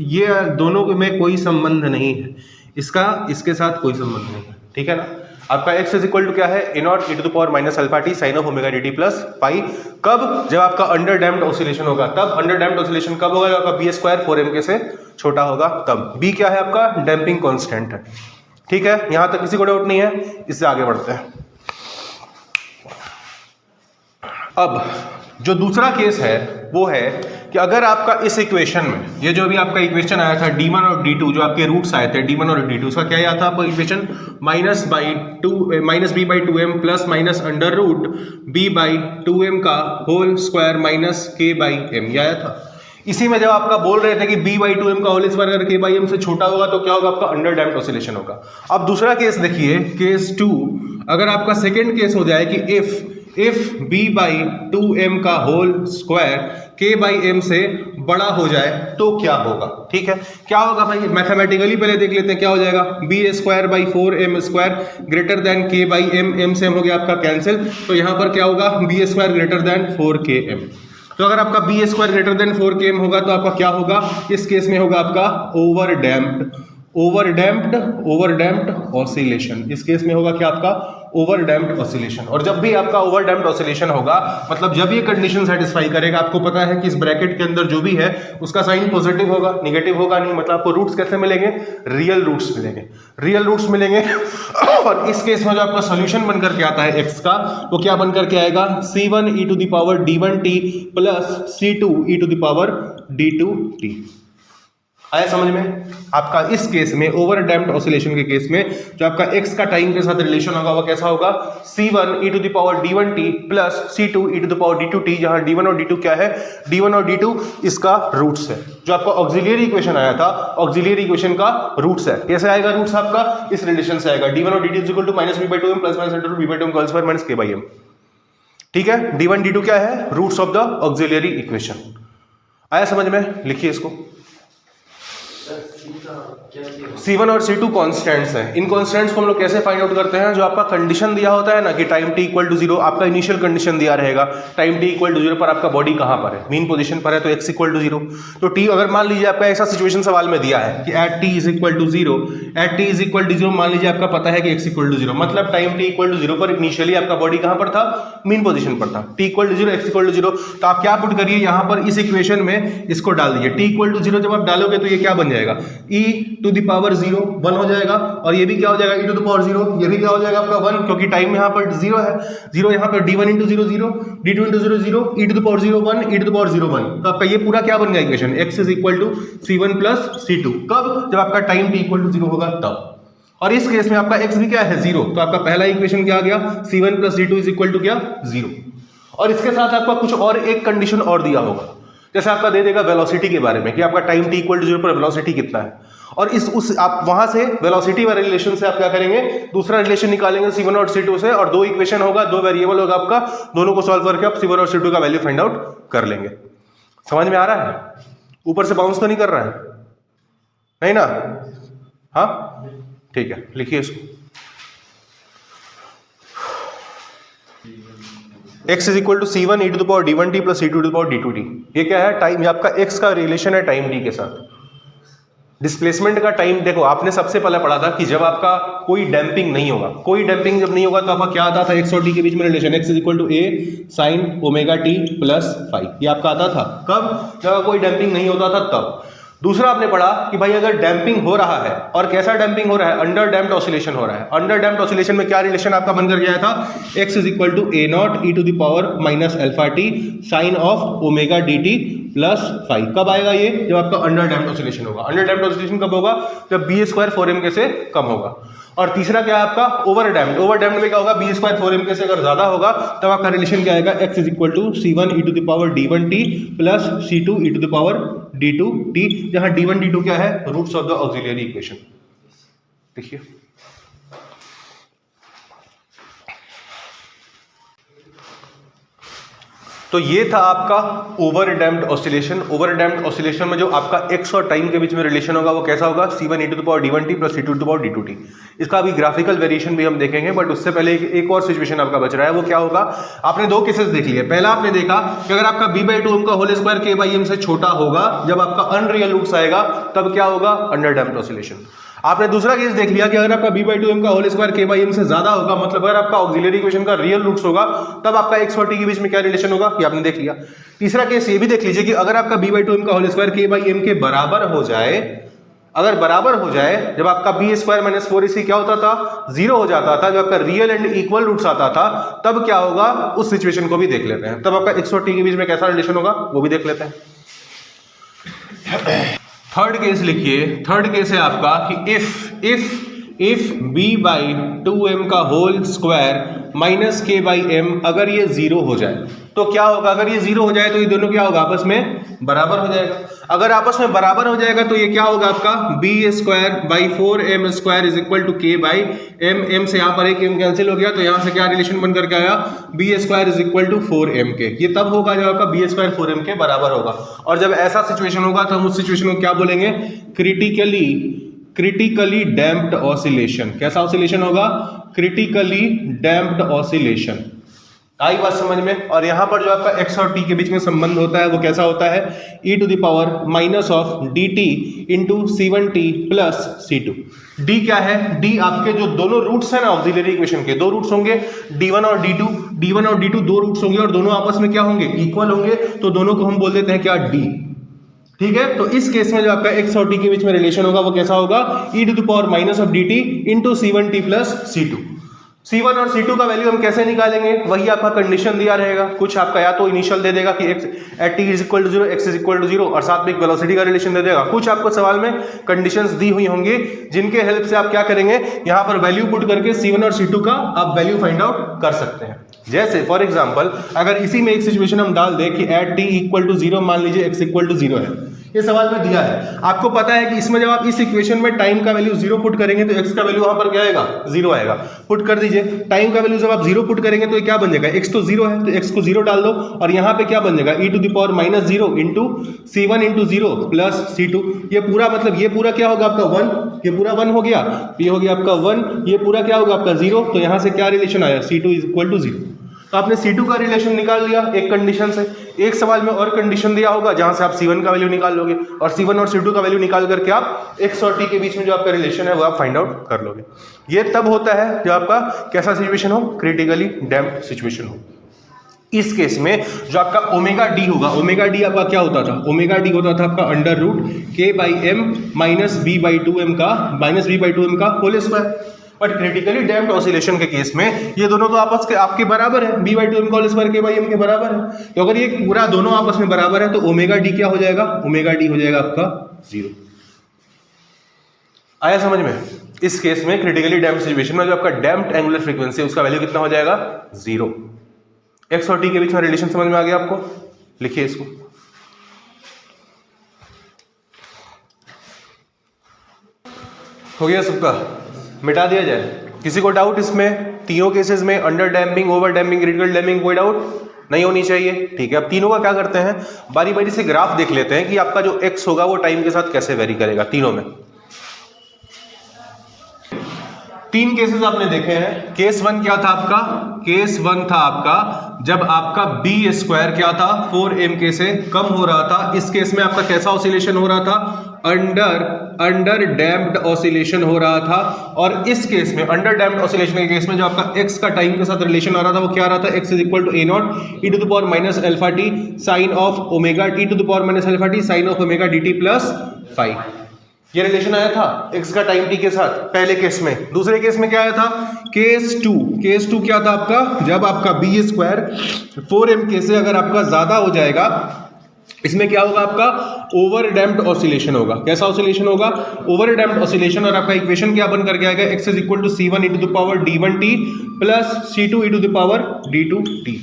ये दोनों में कोई संबंध नहीं है, इसका इसके साथ कोई संबंध नहीं है। ठीक है ना, आपका x इज इक्वल टू क्या है, a not e to the power minus alpha t sine of omega d t plus pi. कब, जब आपका अंडर डैम्प्ड ऑसिलेशन होगा, तब अंडर डैम्प्ड ऑसिलेशन कब होगा, जब आपका b स्क्वायर 4m से छोटा होगा तब। b क्या है, आपका डैम्पिंग कांस्टेंट है। ठीक है, यहां तक किसी को डाउट नहीं है, इससे आगे बढ़ते हैं। अब जो दूसरा केस है वो है कि अगर आपका इस इक्वेशन में, ये जो भी आपका इक्वेशन आया था d1 और d2, जो आपके रूट्स आए थे d1 और d2, उसका क्या आया था आपका equation, minus b by 2m plus minus under root b by 2m का whole square minus k by m, ये आया था। इसी में जब आपका बोल रहे थे कि b बाई 2m का होल स्क्वायर अगर k बाई m से छोटा होगा तो क्या होगा, आपका अंडर डैम्प्ड ऑसिलेशन होगा। अब दूसरा केस देखिए, केस 2, अगर आपका सेकेंड केस हो जाए कि इफ b बाई 2m का whole square k by m से बड़ा हो जाए तो क्या होगा। ठीक है, क्या होगा भाई, मैथमेटिकली पहले देख लेते हैं क्या हो जाएगा। b square by 4m square greater than k by m से हो गया आपका कैंसिल, तो यहां पर क्या होगा, b square greater than 4km। तो अगर आपका b square greater than 4km होगा तो आपका क्या होगा, इस केस में होगा आपका ओवरडैम्प्ड ऑसिलेशन। इस केस में होगा क्या, आपका ओवरडैम्प्ड ऑसिलेशन। और जब भी आपका ओवरडैम्प्ड ऑसिलेशन होगा, मतलब जब ये कंडीशन सेटिस्फाई करेगा, आपको पता है कि इस ब्रैकेट के अंदर जो भी है उसका साइन पॉजिटिव होगा, नेगेटिव होगा नहीं, मतलब आपको रूट्स कैसे मिलेंगे, रियल रूट्स मिलेंगे। और इस केस में जो आपका सॉल्यूशन बनकर के आता है x का, वो क्या बनकर के आएगा, c1 e to the power d1t plus c2 e to the power d2t। आया समझ में। आपका इस केस में ओवरडैम्प्ड ऑसिलेशन के केस में जो आपका x का टाइम के साथ रिलेशन होगा वो कैसा होगा, c1 e to the power d1t plus c2 e to the power d2t, जहां d1 और d2 क्या है, d1 और d2 इसका रूट्स है। जो आपका ऑक्सिलियरी इक्वेशन आया था, ऑक्सिलियरी इक्वेशन का रूट्स है। कैसे आएगा रूट्स, आपका इस रिलेशन से आएगा, d1 और d2 is equal to minus b by 2m plus minus under root b by 2m का whole square minus k by m। ठीक है, d1 d2 क्या है, roots of the auxiliary equation. आया समझ में, लिखिए इसको। C1 और C2 कॉन्स्टेंट्स हैं। इन कॉन्स्टेंट्स को हम लोग कैसे फाइंड आउट करते हैं, जो आपका कंडीशन दिया होता है ना कि टाइम t इक्वल टू 0, आपका इनिशियल कंडीशन दिया रहेगा, टाइम t इक्वल टू 0 पर आपका बॉडी कहां पर है, मीन पोजीशन पर है, तो x इक्वल टू 0। तो t अगर मान लीजिए आपका ऐसा सिचुएशन सवाल में दिया है कि at t is equal to 0, at t is equal to 0, मान लीजिए आपका पता है कि x इक्वल टू 0, मतलब टाइम t इक्वल टू 0 पर इनिशियली आपका बॉडी कहां पर था, मीन पोजीशन पर था, t equal to 0, x equal to 0। तो आप क्या पुट करिए यहां पर इस इक्वेशन में, इसको डाल दीजिए, t इक्वल टू 0 जब आप डालोगे तो ये क्या बन जाएगा, e टू द पावर 0 1 हो जाएगा, और ये भी क्या हो जाएगा, e टू द पावर 0, ये भी क्या हो जाएगा आपका 1, क्योंकि टाइम यहाँ पर 0 है, 0 यहाँ पर d1 into 0 0, d2 into 0 0, e to the power 0 1, e to the power 0 1। तो आपका ये पूरा क्या बन गया equation, x is equal to c1 plus c2। कब, जब आपका टाइम t इक्वल टू 0 होगा तब। और इस केस में आपका x भी क्या है, 0, तो आपका पहला इक्वेशन क्या आ गया, c1 plus c2 is equal to क्या, 0। और इसके साथ आपका कुछ और एक कंडीशन और दिया होगा, जैसे आपका दे देगा वेलोसिटी के बारे में कि आपका टाइम t इक्वल टू 0 पर वेलोसिटी कितना है, और उस आप वहां से वेलोसिटी वाले रिलेशन से आप क्या करेंगे, दूसरा रिलेशन निकालेंगे C1 और C2 से, और दो इक्वेशन होगा, दो वेरिएबल होगा आपका, दोनों को सॉल्व करके आप C1 और C2 का वैल्यू फाइंड आउट कर लेंगे। समझ में आ रहा है? ऊपर से बाउंस तो नहीं कर रहा है, नहीं ना? हाँ ठीक है, लिखिए इसको। x is equal to C1 e to the power d1t plus C2 to the power d2t। ये क्या है? टाइम, ये आपका x का रिलेशन है टाइम t के साथ। डिस्प्लेसमेंट का टाइम देखो, आपने सबसे पहले पढ़ा था कि जब आपका कोई डैम्पिंग नहीं होगा, कोई डैम्पिंग जब नहीं होगा तो आपका क्या आता था, x और t के बीच में relation, x is equal to a sin omega t plus phi, ये आपका आता था कब? जब कोई डैम्पिंग नहीं होता था तब। दूसरा आपने पढ़ा कि भाई अगर डैम्पिंग हो रहा है, और कैसा डैम्पिंग हो रहा है, अंडर डैम्प्ड ऑसिलेशन हो रहा है। अंडर डैम्प्ड ऑसिलेशन में क्या रिलेशन आपका बनकर गया था, x is equal to a not e to the power minus alpha t sine of omega dt plus phi. कब आएगा ये? जब आपका अंडर डैम्प्ड ऑसिलेशन होगा। अंडर डैम्प्ड ऑसिलेशन कब होगा? जब b स्क्वायर 4m के से कम होगा। और तीसरा क्या है आपका, ओवर डैम्प्ड। ओवर डैम्प्ड में क्या होगा, b स्क्वायर 4m के से अगर ज्यादा होगा तब आपका रिलेशन क्या आएगा, x is equal to c1 e to the power d1t plus c2 e to the power d2t, जहां d1 d2 क्या है, roots of the auxiliary equation. देखिए तो ये था आपका over damped oscillation. Over damped oscillation में जो आपका x और टाइम के बीच में रिलेशन होगा वो कैसा होगा, C1 e to the power d1t plus C2 to the power d2t। इसका अभी ग्राफिकल वेरिएशन भी हम देखेंगे, बट उससे पहले एक और सिचुएशन आपका बच रहा है। वो क्या होगा, आपने दो केसेस देख लिए। पहला आपने देखा कि अगर आपका b/2m का होल स्क्वायर k/m से छोटा होगा, जब आपका अनरियल रूट्स आएगा तब क्या होगा, अंडर डैम्प्ड ऑसिलेशन। आपने दूसरा केस देख लिया कि अगर आपका b/2m का होल स्क्वायर k/m से ज्यादा होगा, मतलब अगर आपका ऑक्सिलरी इक्वेशन का रियल रूट्स होगा, तब आपका x और t के बीच में क्या रिलेशन होगा, ये आपने देख लिया। तीसरा केस ये भी देख लीजिए कि अगर आपका b/2m का होल स्क्वायर k/m के बराबर हो जाए, अगर बराबर हो जाए, जब आपका b स्क्वायर माइनस 4ac क्या होता था, 0 हो जाता था, जब आपका रियल एंड इक्वल रूट्स आता था, तब क्या होगा, उस सिचुएशन को भी देख लेते हैं। तब आपका x और t के बीच में कैसा रिलेशन होगा वो भी देख लेते हैं। थर्ड केस लिखिए। थर्ड केस है आपका कि इफ b/2m का होल स्क्वायर माइनस k/m अगर ये 0 हो जाए तो क्या होगा, अगर ये 0 हो जाए तो ये दोनों क्या होगा, आपस में बराबर हो जाएगा। अगर आपस में बराबर हो जाएगा तो ये क्या होगा आपका, b square by 4m square is equal to k/m। m से यहाँ पर एक m कैंसिल हो गया, तो यहाँ से क्या रिलेशन बन करके आया, b square is equal to 4m के। ये तब होगा जब आपका b स्क्वायर 4m के बराबर होगा। और जब ऐसा सिचुएशन होगा तो हम उस सिचुएशन को क्या बोलेंगे, क्रिटिकली डैम्प्ड ऑसिलेशन। कैसा ऑसिलेशन होगा, क्रिटिकली डैम्प्ड ऑसिलेशन। आई बात समझ में? और यहां पर जो आपका x और t के बीच में संबंध होता है वो कैसा होता है, e to the power minus of dt into c1t plus c2। d क्या है, d आपके जो दोनों रूट्स हैं ना ऑक्सिलरी इक्वेशन के, दो रूट्स होंगे d1 और d2। d1 और d2 दो रूट्स होंगे और दोनों आपस में क्या होंगे, इक्वल होंगे, तो दोनों को हम बोल देते हैं क्या, d। ठीक है, तो इस केस में जो आपका x और t के बीच में रिलेशन होगा वो कैसा होगा, e to the power minus of dt into c1t plus c2। C1 और C2 का वैल्यू हम कैसे निकालेंगे, वही आपका कंडीशन दिया रहेगा। कुछ आपका या तो इनिशियल दे देगा कि x at t is equal to 0, x is equal to 0, और साथ में एक वेलोसिटी का रिलेशन दे देगा। कुछ आपको सवाल में कंडीशंस दी हुई होंगी जिनके हेल्प से आप क्या करेंगे, यहाँ पर वैल्यू पुट करके C1 और C2 का आप वैल्यू फाइंड आउट कर सकते हैं। जैसे फॉर एग्जाम्पल अगर इसी में एक सिचुएशन हम डाल दें कि एट t इक्वल टू 0 मान लीजिए x इक्वल टू 0 है, ये सवाल में दिया है। आपको पता है कि इसमें जब आप इस इक्वेशन में टाइम का वैल्यू 0 पुट करेंगे तो x का वैल्यू वहां पर क्या आएगा, 0 आएगा। पुट कर दीजिए, टाइम का वैल्यू जब आप 0 पुट करेंगे तो ये क्या बन जाएगा, x तो 0 है तो x को 0 डाल दो, और यहाँ पे क्या बन जाएगा, e to the power minus 0 into c1 into 0 plus c2। ये पूरा मतलब ये पूरा क्या होगा आपका 1, ये पूरा 1 हो गया, ये हो गया आपका 1, ये पूरा क्या होगा आपका 0, तो यहाँ से क्या रिलेशन आया, c2 इज इक्वल टू 0। तो आपने C2 का रिलेशन निकाल लिया एक कंडीशन से। एक सवाल में और कंडीशन दिया होगा जहां से आप C1 का वैल्यू निकाल लोगे, और C1 और C2 का वैल्यू निकाल करके आप x और t के बीच में जो आपका रिलेशन है वो आप फाइंड आउट कर लोगे। ये तब होता है जब आपका कैसा सिचुएशन हो, क्रिटिकली डैम्प्ड सिचुएशन हो। इस केस में जो आपका ओमेगा डी होगा, ओमेगा डी आपका क्या होता था, ओमेगा डी होता था आपका under root k/m minus b/2m का whole square. But critically damped oscillation के केस में ये दोनों तो आपस के आपके बराबर है, b/2m का होल स्क्वायर k/m के बराबर है। तो अगर ये पूरा दोनों आपस में बराबर है तो ओमेगा डी क्या हो जाएगा, ओमेगा डी हो जाएगा आपका 0। आया समझ में? इस केस में क्रिटिकली डैम्प्ड सिचुएशन में जो आपका डैम्प्ड एंगुलर फ्रीक्वेंसी है उसका वैल्यू कितना हो जाएगा, 0। एक्स और टी के बीच में रिलेशन समझ में आ गया आपको? लिखिए इसको। हो गया सबका, मिटा दिया जाए। किसी को डाउट इसमें? तीनों केसेस में under damping, over damping, critical damping, कोई डाउट नहीं होनी चाहिए। ठीक है, अब तीनों का क्या करते हैं, बारी बारी से ग्राफ देख लेते हैं कि आपका जो एक्स होगा वो टाइम के साथ कैसे वेरी करेगा तीनों में। तीन केसेस आपने देखे हैं। केस वन क्या था आपका? केस वन था आपका जब आपका बी स्क्वायर क्या था, 4mk से कम हो रहा था। इस केस में आपका कैसा ऑसिलेशन हो रहा था? अंडर डैम्प्ड ऑसिलेशन हो रहा था। और इस केस में अंडर डैम्प्ड ऑसिलेशन के केस में जो आपका एक्स का टाइम के साथ रिलेशन आ रहा था वो क्या आ रहा था? x is equal to a not e to the power minus alpha t sine of omega t to the power minus alpha t sine of omega dt plus phi. ये relation आया था x का time t के साथ पहले case में। दूसरे case में क्या आया था? केस टू क्या था आपका? जब आपका बी स्क्वायर 4mk से अगर आपका ज्यादा हो जाएगा, इसमें क्या होगा आपका? ओवर डैम्प्ड ऑसिलेशन होगा। कैसा ऑसिलेशन होगा? Over damped oscillation. और आपका इक्वेशन क्या बन करके आएगा? x is equal to c1 e to the power d1t plus c2 e to the power d2t।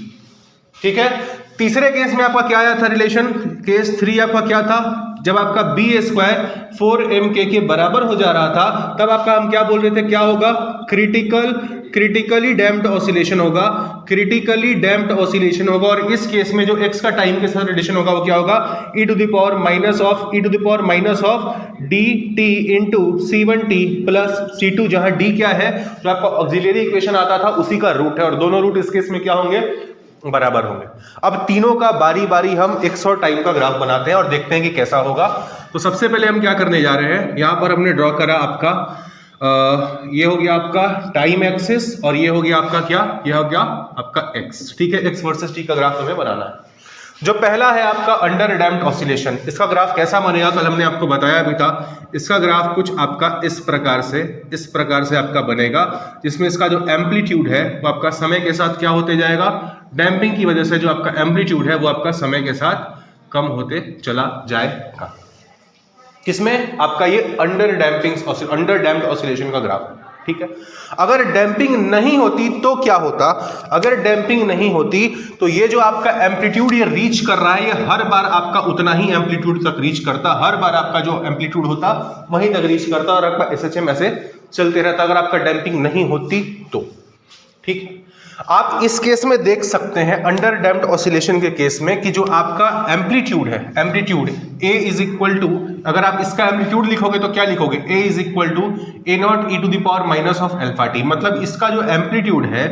ठीक है, तीसरे केस में आपका क्या आया था रिलेशन? केस 3 आपका क्या था? जब आपका बी स्क्वायर 4mk के बराबर हो जा रहा था तब आपका हम क्या बोल रहे थे, क्या होगा? क्रिटिकली डैम्प्ड ऑसिलेशन होगा। क्रिटिकली डैम्प्ड ऑसिलेशन होगा। और इस केस में जो x का टाइम के साथ रिलेशन होगा वो क्या होगा? e to the power minus of dt into c1t plus c2, जहां d क्या है, जो आपका ऑक्सिलरी इक्वेशन आता था उसी का रूट है। और दोनों रूट इस केस में क्या होंगे? बराबर होंगे। अब तीनों का बारी बारी हम x और टाइम का ग्राफ बनाते हैं और देखते हैं कि कैसा होगा। तो सबसे पहले हम क्या करने जा रहे हैं, यहां पर हमने ड्रॉ करा आपका ये हो गया आपका टाइम एक्सिस और ये हो गया आपका क्या? ये हो गया आपका x। ठीक है, x वर्सेस t का ग्राफ हमें बनाना है। जो पहला है आपका अंडर डैम्प्ड ऑसिलेशन, इसका ग्राफ कैसा बनेगा? कल हमने आपको बताया भी था। इसका ग्राफ कुछ आपका इस प्रकार से आपका बनेगा, जिसमें इसका जो एम्पलीट्यूड है वो आपका समय के साथ क्या होते जाएगा? डैम्पिंग की वजह से जो आपका एम्पलीट्यूड है वो आपका समय के साथ कम होते चला जाएगा। किसमें? आपका ये अंडर डैम्प्ड ऑसिलेशन का ग्राफ है। ठीक है, अगर डैम्पिंग नहीं होती तो क्या होता? अगर डैम्पिंग नहीं होती तो ये जो आपका एम्पलीट्यूड ये रीच कर रहा है, ये हर बार आपका उतना ही एम्पलीट्यूड तक रीच करता, हर बार आपका जो एम्पलीट्यूड होता वहीं तक रीच करता और आपका SHM ऐसे चलते रहता अगर आपका डैम्पिंग नहीं होती तो। ठीक है, आप इस केस में देख सकते हैं अंडर डैम्प्ड ऑसिलेशन के केस में कि जो आपका एम्पलीट्यूड है, amplitude a is equal to, अगर आप इसका एम्पलीट्यूड लिखोगे तो क्या लिखोगे? a is equal to a not e to the power minus of alpha t. मतलब इसका जो एम्पलीट्यूड है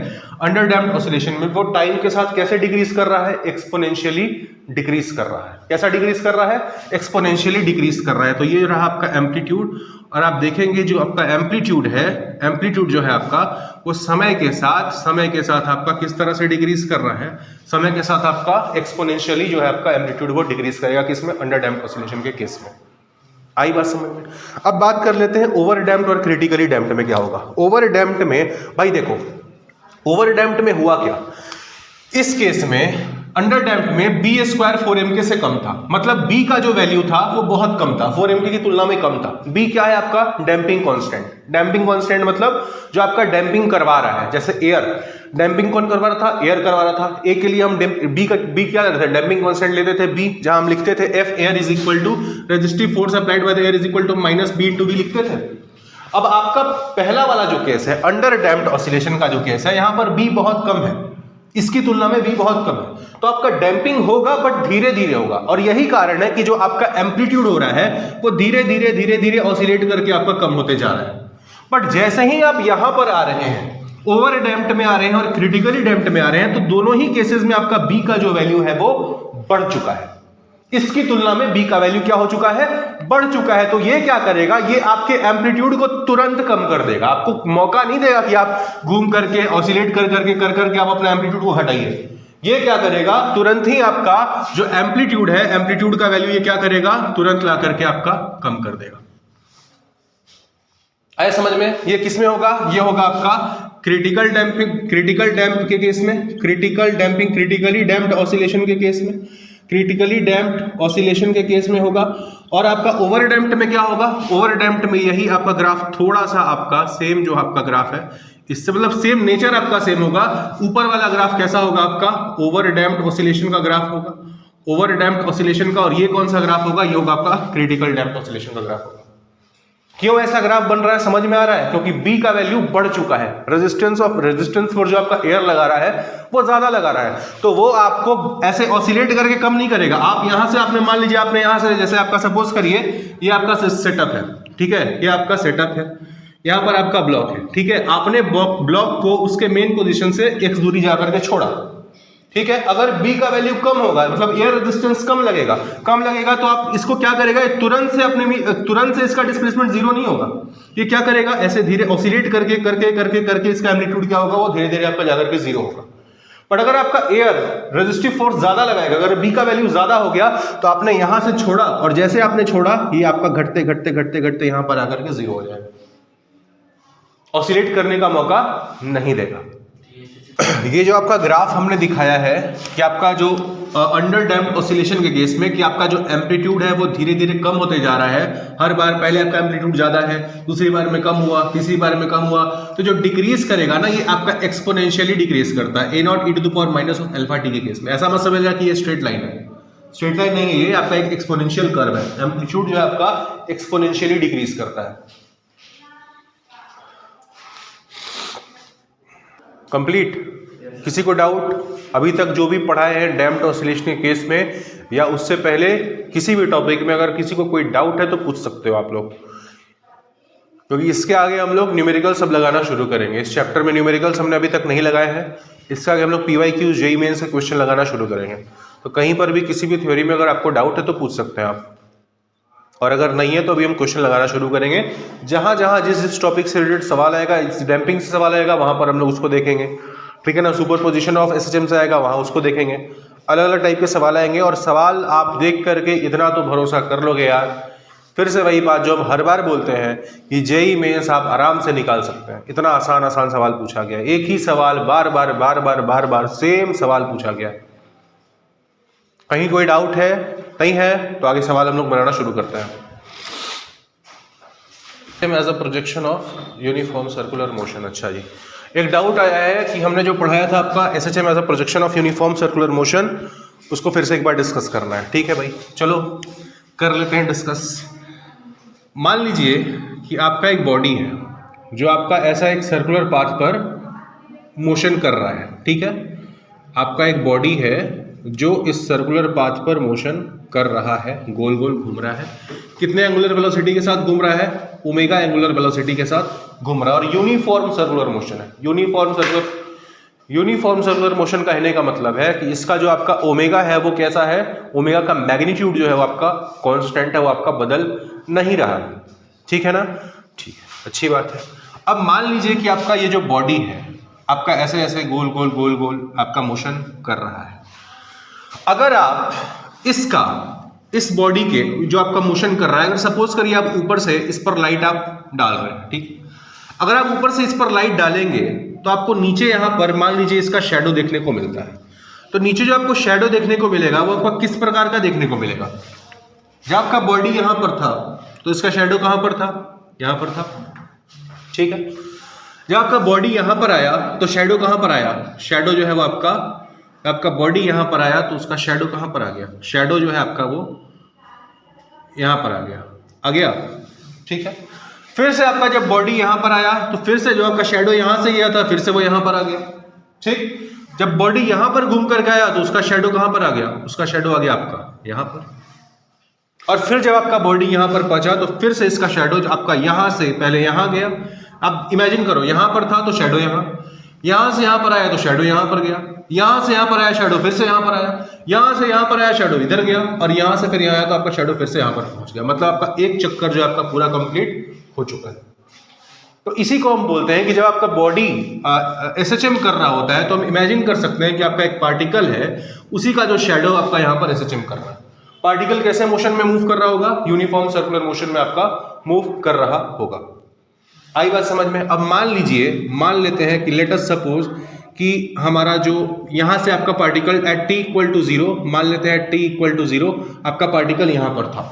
अंडर डैम्प्ड ऑसिलेशन में वो टाइम के साथ कैसे डिक्रीज कर रहा है? एक्सपोनेंशियली डिक्रीज कर रहा है। कैसा डिक्रीज कर रहा है? एक्सपोनेंशियली डिक्रीज कर रहा है। तो ये रहा आपका एम्पलीट्यूड। और आप देखेंगे जो आपका एम्पलीट्यूड है, एम्पलीट्यूड जो है आपका वो समय के साथ आपका किस तरह से डिक्रीज कर रहा है? समय के साथ आपका एक्सपोनेंशियली जो है आपका एम्पलीट्यूड वो डिक्रीज करेगा। किसमें? अंडर डैम्प्ड ऑसिलेशन के केस में। आई बात समझ में? अब बात कर लेते हैं ओवर डैम्प्ड और क्रिटिकली डैम्प्ड में क्या होगा। ओवर डैम्प्ड में भाई देखो, ओवर डैम्प्ड में हुआ क्या? इस केस में अंडर डैम्प्ड में बी स्क्वायर 4mk से कम था, मतलब बी का जो वैल्यू था वो बहुत कम था, 4mk की तुलना में कम था। बी क्या है आपका? Damping constant. डैम्पिंग कांस्टेंट मतलब जो आपका डैम्पिंग करवा रहा है, जैसे एयर डैम्पिंग कौन करवा रहा था? एयर करवा रहा था। ए के लिए हम बी क्या लेते थे? डैम्पिंग कांस्टेंट लेते थे बी, जहां हम लिखते थे F air is equal to resistive force applied by the air is equal to minus b into b लिखते थे। अब आपका पहला वाला जो केस है अंडर डैम्प्ड ऑसिलेशन का जो केस है, यहां पर बी बहुत कम है, इसकी तुलना में भी बहुत कम है, तो आपका डैम्पिंग होगा बट धीरे धीरे होगा। और यही कारण है कि जो आपका एम्पलीट्यूड हो रहा है वो धीरे धीरे ऑसिलेट करके आपका कम होते जा रहा है। बट जैसे ही आप यहां पर आ रहे हैं, ओवर डैम्प्ड में आ रहे हैं और क्रिटिकली डैम्प्ड में आ रहे हैं, तो दोनों ही केसेस में आपका बी का जो वैल्यू है वो बढ़ चुका है। इसकी तुलना में बी का वैल्यू क्या हो चुका है? बढ़ चुका है। तो ये क्या करेगा? ये आपके एम्पलीट्यूड को तुरंत कम कर देगा, आपको मौका नहीं देगा कि आप घूम करके ऑसिलेट कर करके आप अपना एम्पलीट्यूड को हटाइए। ये क्या करेगा? तुरंत ही आपका जो एम्पलीट्यूड है, एम्पलीट्यूड का वैल्यू ये क्या करेगा? तुरंत ला करके आपका कम कर देगा। आया समझ में? ये किस में होगा? ये होगा आपका क्रिटिकल डैम्प के केस में, क्रिटिकली डैम्प्ड ऑसिलेशन के केस में, क्रिटिकली डैम्प्ड ऑसिलेशन के केस में होगा। और आपका ओवर डैम्प्ड में क्या होगा? ओवर डैम्प्ड में यही आपका ग्राफ थोड़ा सा आपका सेम जो आपका ग्राफ है इससे मतलब सेम नेचर आपका सेम होगा। ऊपर वाला ग्राफ कैसा होगा आपका, ओवर डैम्प्ड ऑसिलेशन का ग्राफ होगा, ओवर डैम्प्ड ऑसिलेशन का। और ये कौन सा ग्राफ होगा, ये होगा आपका क्रिटिकल डैम्प्ड ऑसिलेशन का ग्राफ होगा। क्यों ऐसा ग्राफ बन रहा है समझ में आ रहा है, क्योंकि B का वैल्यू बढ़ चुका है, रेजिस्टेंस पर जो आपका एयर लगा रहा है वो ज्यादा लगा रहा है, तो वो आपको ऐसे ऑसिलेट करके कम नहीं करेगा। आप यहां से आपने मान लीजिए आपने यहां से, जैसे आपका सपोज करिए ये आपका सेटअप है, ठीक है, ये आपका सेटअप है, यहां पर आपका ब्लॉक है, ठीक है, आपने ब्लॉक को उसके मेन पोजीशन से x दूरी जाकर के छोड़ा, ठीक है। अगर B का वैल्यू कम होगा, मतलब एयर रेजिस्टेंस कम लगेगा तो आप इसको क्या करेगा, तुरंत से इसका डिस्प्लेसमेंट जीरो नहीं होगा, ये क्या करेगा, ऐसे धीरे ऑसिलेट करके इसका एम्पलीट्यूड क्या होगा, वो धीरे धीरे आपका जाकर के जीरो होगा। बट अगर आपका एयर रेजिस्टिव फोर्स ज्यादा लगाएगा, अगर B का वैल्यू ज्यादा हो गया तो आपने यहां से छोड़ा, और जैसे आपने छोड़ा ये आपका घटते यहां पर आकर के जीरो हो जाएगा, ऑसिलेट करने का मौका नहीं देगा। ये जो आपका ग्राफ हमने दिखाया है कि आपका जो अंडर डैम्प्ड ऑसिलेशन के केस में कि आपका जो एम्पलीट्यूड है वो धीरे धीरे कम होते जा रहा है, हर बार पहले आपका एम्पलीट्यूड ज्यादा है, दूसरी बार में कम हुआ, तीसरी बार में कम हुआ, तो जो डिक्रीज करेगा ना ये आपका एक्सपोनेंशियली डिक्रीज करता है, a0 e⁻⁻ अल्फा t के केस में। ऐसा मत समझना कि ये स्ट्रेट लाइन है, स्ट्रेट लाइन नहीं है, ये आपका एक एक्सपोनेंशियल कर्व है, एम्पलीट्यूड जो है आपका एक्सपोनेंशियली डिक्रीज करता है। कंप्लीट? किसी को डाउट? अभी तक जो भी पढ़ाए हैं डैम्प्ड ऑसिलेशन के केस में या उससे पहले किसी भी टॉपिक में, अगर किसी को कोई डाउट है तो पूछ सकते हो आप लोग, क्योंकि इसके आगे हम लोग न्यूमेरिकल्स अब लगाना शुरू करेंगे। इस चैप्टर में न्यूमेरिकल्स हमने अभी तक नहीं लगाए हैं, इसके आगे हम लोग PYQ JEE मेंस से क्वेश्चन लगाना शुरू करेंगे। तो कहीं पर भी किसी भी थ्योरी में अगर आपको डाउट है तो पूछ सकते हैं आप, और अगर नहीं है तो अभी हम क्वेश्चन लगाना शुरू करेंगे। जहां जहां जिस टॉपिक से रिलेटेड सवाल आएगा, इस डैम्पिंग से सवाल आएगा, वहां पर हम लोग उसको देखेंगे, ठीक है ना। सुपरपोजिशन ऑफ SHM से आएगा, वहां उसको देखेंगे। अलग अलग टाइप के सवाल आएंगे, और सवाल आप देख करके इतना तो भरोसा कर लोगे यार, फिर से वही बात जो हम हर बार बोलते हैं कि JEE मेंस आप आराम से निकाल सकते हैं। इतना आसान सवाल पूछा गया, एक ही सवाल बार बार सेम सवाल पूछा गया। कहीं कोई डाउट है? नहीं है तो आगे सवाल हम लोग बनाना शुरू करते हैं। As a projection of uniform circular motion. अच्छा जी, एक डाउट आया है कि हमने जो पढ़ाया था आपका SHM as a projection of uniform circular motion, उसको फिर से एक बार डिस्कस करना है। ठीक है भाई, चलो कर लेते हैं डिस्कस। मान लीजिए कि आपका एक बॉडी है जो आपका ऐसा एक सर्कुलर पाथ पर मोशन कर रहा है, ठीक है। आपका एक बॉडी है जो इस सर्कुलर पाथ पर मोशन कर रहा है, गोल गोल घूम रहा है। कितने एंगुलर वेलोसिटी के साथ घूम रहा है? ओमेगा एंगुलर वेलोसिटी के साथ घूम रहा है, और यूनिफॉर्म सर्कुलर मोशन है। यूनिफॉर्म सर्कुलर मोशन कहने का मतलब है कि इसका जो आपका ओमेगा है वो कैसा है, ओमेगा का मैग्नीट्यूड जो है वो आपका कांस्टेंट है, वो आपका बदल नहीं रहा है, ठीक है ना। ठीक है, अच्छी बात है। अब मान लीजिए कि आपका ये जो बॉडी है आपका ऐसे ऐसे गोल गोल गोल गोल आपका मोशन कर रहा है। अगर आप इस बॉडी के जो आपका मोशन कर रहा है, अगर सपोज करिए आप ऊपर से इस पर लाइट आप डाल रहे हैं, ठीक। अगर आप ऊपर से इस पर लाइट डालेंगे तो आपको नीचे यहां पर मान लीजिए इसका शैडो देखने को मिलता है। तो नीचे जो आपको शैडो देखने को मिलेगा वो आपको किस प्रकार का देखने को मिलेगा? जब आपका बॉडी यहां पर था तो इसका शैडो कहां पर था? यहां पर था, ठीक है। जब आपका बॉडी यहां पर आया तो शैडो कहां पर आया? शैडो जो है वो आपका बॉडी यहां पर आया तो उसका शैडो कहां पर आ गया? शैडो जो है आपका वो यहां पर आ गया, ठीक है। फिर से आपका जब बॉडी यहां पर आया तो फिर से जो आपका शैडो यहां से गया था फिर से वो यहां पर आ गया, ठीक। जब बॉडी यहां पर घूम करके आया तो उसका शैडो कहां पर आ गया? उसका शैडो आ गया आपका यहां पर। और फिर जब आपका बॉडी यहां पर पहुंचा तो फिर से इसका शैडो जो आपका यहां से पहले यहां गया। अब इमेजिन करो, यहां पर था तो शैडो यहां से यहां पर आया तो शैडो यहां पर गया, यहां से यहां पर आया शैडो फिर से यहां पर आया, यहां से यहां पर आया शैडो इधर गया, और यहां से फिर यहां आया तो आपका शैडो फिर से यहां पर पहुंच गया। मतलब आपका एक चक्कर जो आपका पूरा कंप्लीट हो चुका है। तो इसी को हम बोलते हैं कि जब आपका बॉडी SHM कर रहा होता है तो हम इमेजिन कर सकते हैं कि आपका एक पार्टिकल है, उसी का जो शैडो आपका यहां पर SHM कर रहा है। पार्टिकल कैसे मोशन में मूव कर रहा होगा? यूनिफॉर्म सर्कुलर मोशन में आपका मूव कर रहा होगा। आई बात समझ में? अब मान लेते हैं कि लेट अस सपोज कि हमारा जो यहां से आपका पार्टिकल एट t = 0, मान लेते हैं t = 0 आपका पार्टिकल यहां पर था,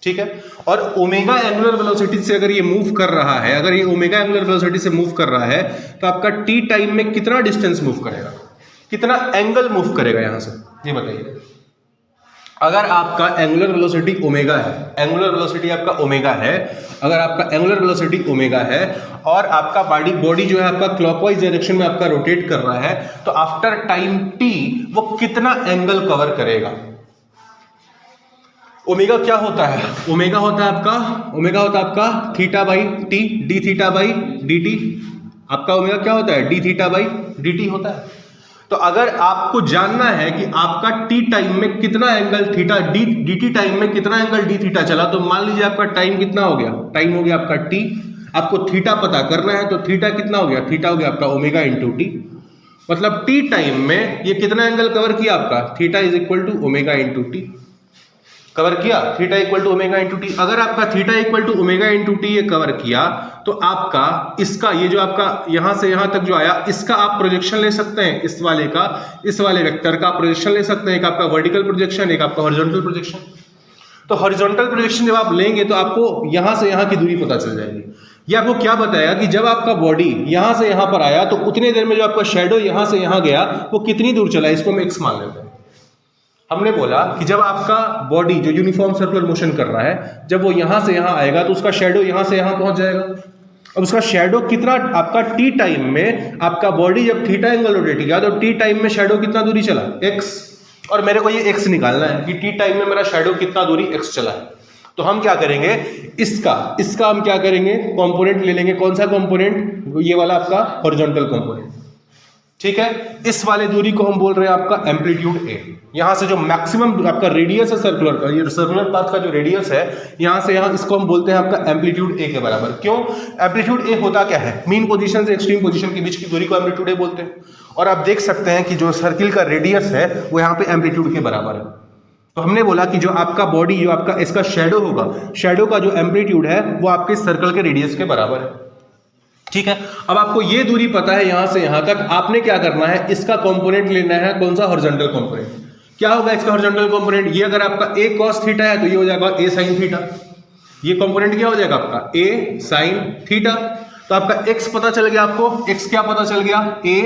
ठीक है। और ओमेगा एंगुलर वेलोसिटी से अगर ये मूव कर रहा है, अगर ये ओमेगा एंगुलर वेलोसिटी से मूव कर रहा है, तो आपका टी टाइम में कितना डिस्टेंस मूव करेगा, कितना एंगल मूव करेगा यहां से, ये बताइए। अगर आपका एंगुलर वेलोसिटी ओमेगा है, एंगुलर वेलोसिटी आपका ओमेगा है, अगर आपका एंगुलर वेलोसिटी ओमेगा है और आपका बॉडी जो है आपका क्लॉकवाइज डायरेक्शन में आपका रोटेट कर रहा है, तो आफ्टर टाइम टी वो कितना एंगल कवर करेगा। ओमेगा क्या होता है, ओमेगा होता है आपका theta by T, D theta by d T. आपका ओमेगा क्या होता है, D theta by d T होता है। तो अगर आपको जानना है कि आपका टी टाइम में कितना angle theta, D T time में कितना एंगल डी थीटा चला, तो मान लीजिए आपका टाइम कितना हो गया, टाइम हो गया आपका टी, आपको थीटा पता करना है, तो थीटा कितना हो गया, थीटा हो गया आपका ओमेगा इंटू टी। मतलब टी टाइम में ये कितना एंगल कवर किया आपका, theta is equal to omega into T cover किया, theta equal to omega into T. अगर आपका theta equal to omega into T ये कवर किया, तो आपका इसका ये जो आपका यहां से यहां तक जो आया, इसका आप प्रोजेक्शन ले सकते हैं, इस वाले का, इस वाले वेक्टर का प्रोजेक्शन ले सकते हैं, एक आपका वर्टिकल प्रोजेक्शन, एक आपका हॉरिजॉन्टल प्रोजेक्शन। तो हॉरिजॉन्टल प्रोजेक्शन जब आप लेंगे तो आपको यहां से यहां की दूरी पता चल जाएगी। ये आपको क्या बताया कि जब आपका बॉडी यहां से यहां पर आया, तो उतनी देर में जो आपका शेडो यहां से यहां गया वो कितनी दूर चला, इसको हम एक्स मान लेते हैं। हमने बोला कि जब आपका बॉडी जो यूनिफॉर्म सर्कुलर मोशन कर रहा है, जब वो यहां से यहां आएगा तो उसका शेडो यहां से यहां पहुंच जाएगा। अब उसका शेडो कितना आपका टी टाइम में, आपका बॉडी जब थीटा एंगल रोटेट किया तो टी टाइम में शेडो कितना दूरी चला, एक्स। और मेरे को ये एक्स निकालना है कि टी टाइम में मेरा शेडो कितना दूरी एक्स चला है। तो हम क्या करेंगे, इसका हम क्या करेंगे, कंपोनेंट ले लेंगे। कौन सा कंपोनेंट, ये वाला आपका हॉरिजॉन्टल कंपोनेंट, ठीक है। इस वाले दूरी को हम बोल रहे हैं आपका एम्पलीट्यूड ए। यहां से जो मैक्सिमम आपका रेडियस है सर्कुलर का, ये सर्कुलर पाथ का जो रेडियस है यहां से यहां, इसको हम बोलते हैं आपका एम्पलीट्यूड ए के बराबर। क्यों, एम्पलीट्यूड ए होता क्या है, मीन पोजीशन से एक्सट्रीम पोजीशन के बीच की दूरी को एम्पलीट्यूड ए बोलते हैं। और आप देख सकते हैं कि जो सर्किल का रेडियस है वो यहाँ पे एम्पलीट्यूड के बराबर है। तो हमने बोला कि जो आपका बॉडी, जो आपका इसका शेडो होगा, शेडो का जो एम्पलीट्यूड है वो आपके सर्कल के रेडियस के बराबर है, ठीक है। अब आपको ये दूरी पता है यहां से यहां तक, आपने क्या करना है, इसका कंपोनेंट लेना है। कौन सा, हॉरिजॉन्टल कंपोनेंट। क्या होगा इसका हॉरिजॉन्टल कंपोनेंट, ये अगर आपका a cos थीटा है तो ये हो जाएगा a sin थीटा। ये कंपोनेंट क्या हो जाएगा आपका a sin थीटा। तो आपका x पता चल गया, आपको x क्या पता चल गया, a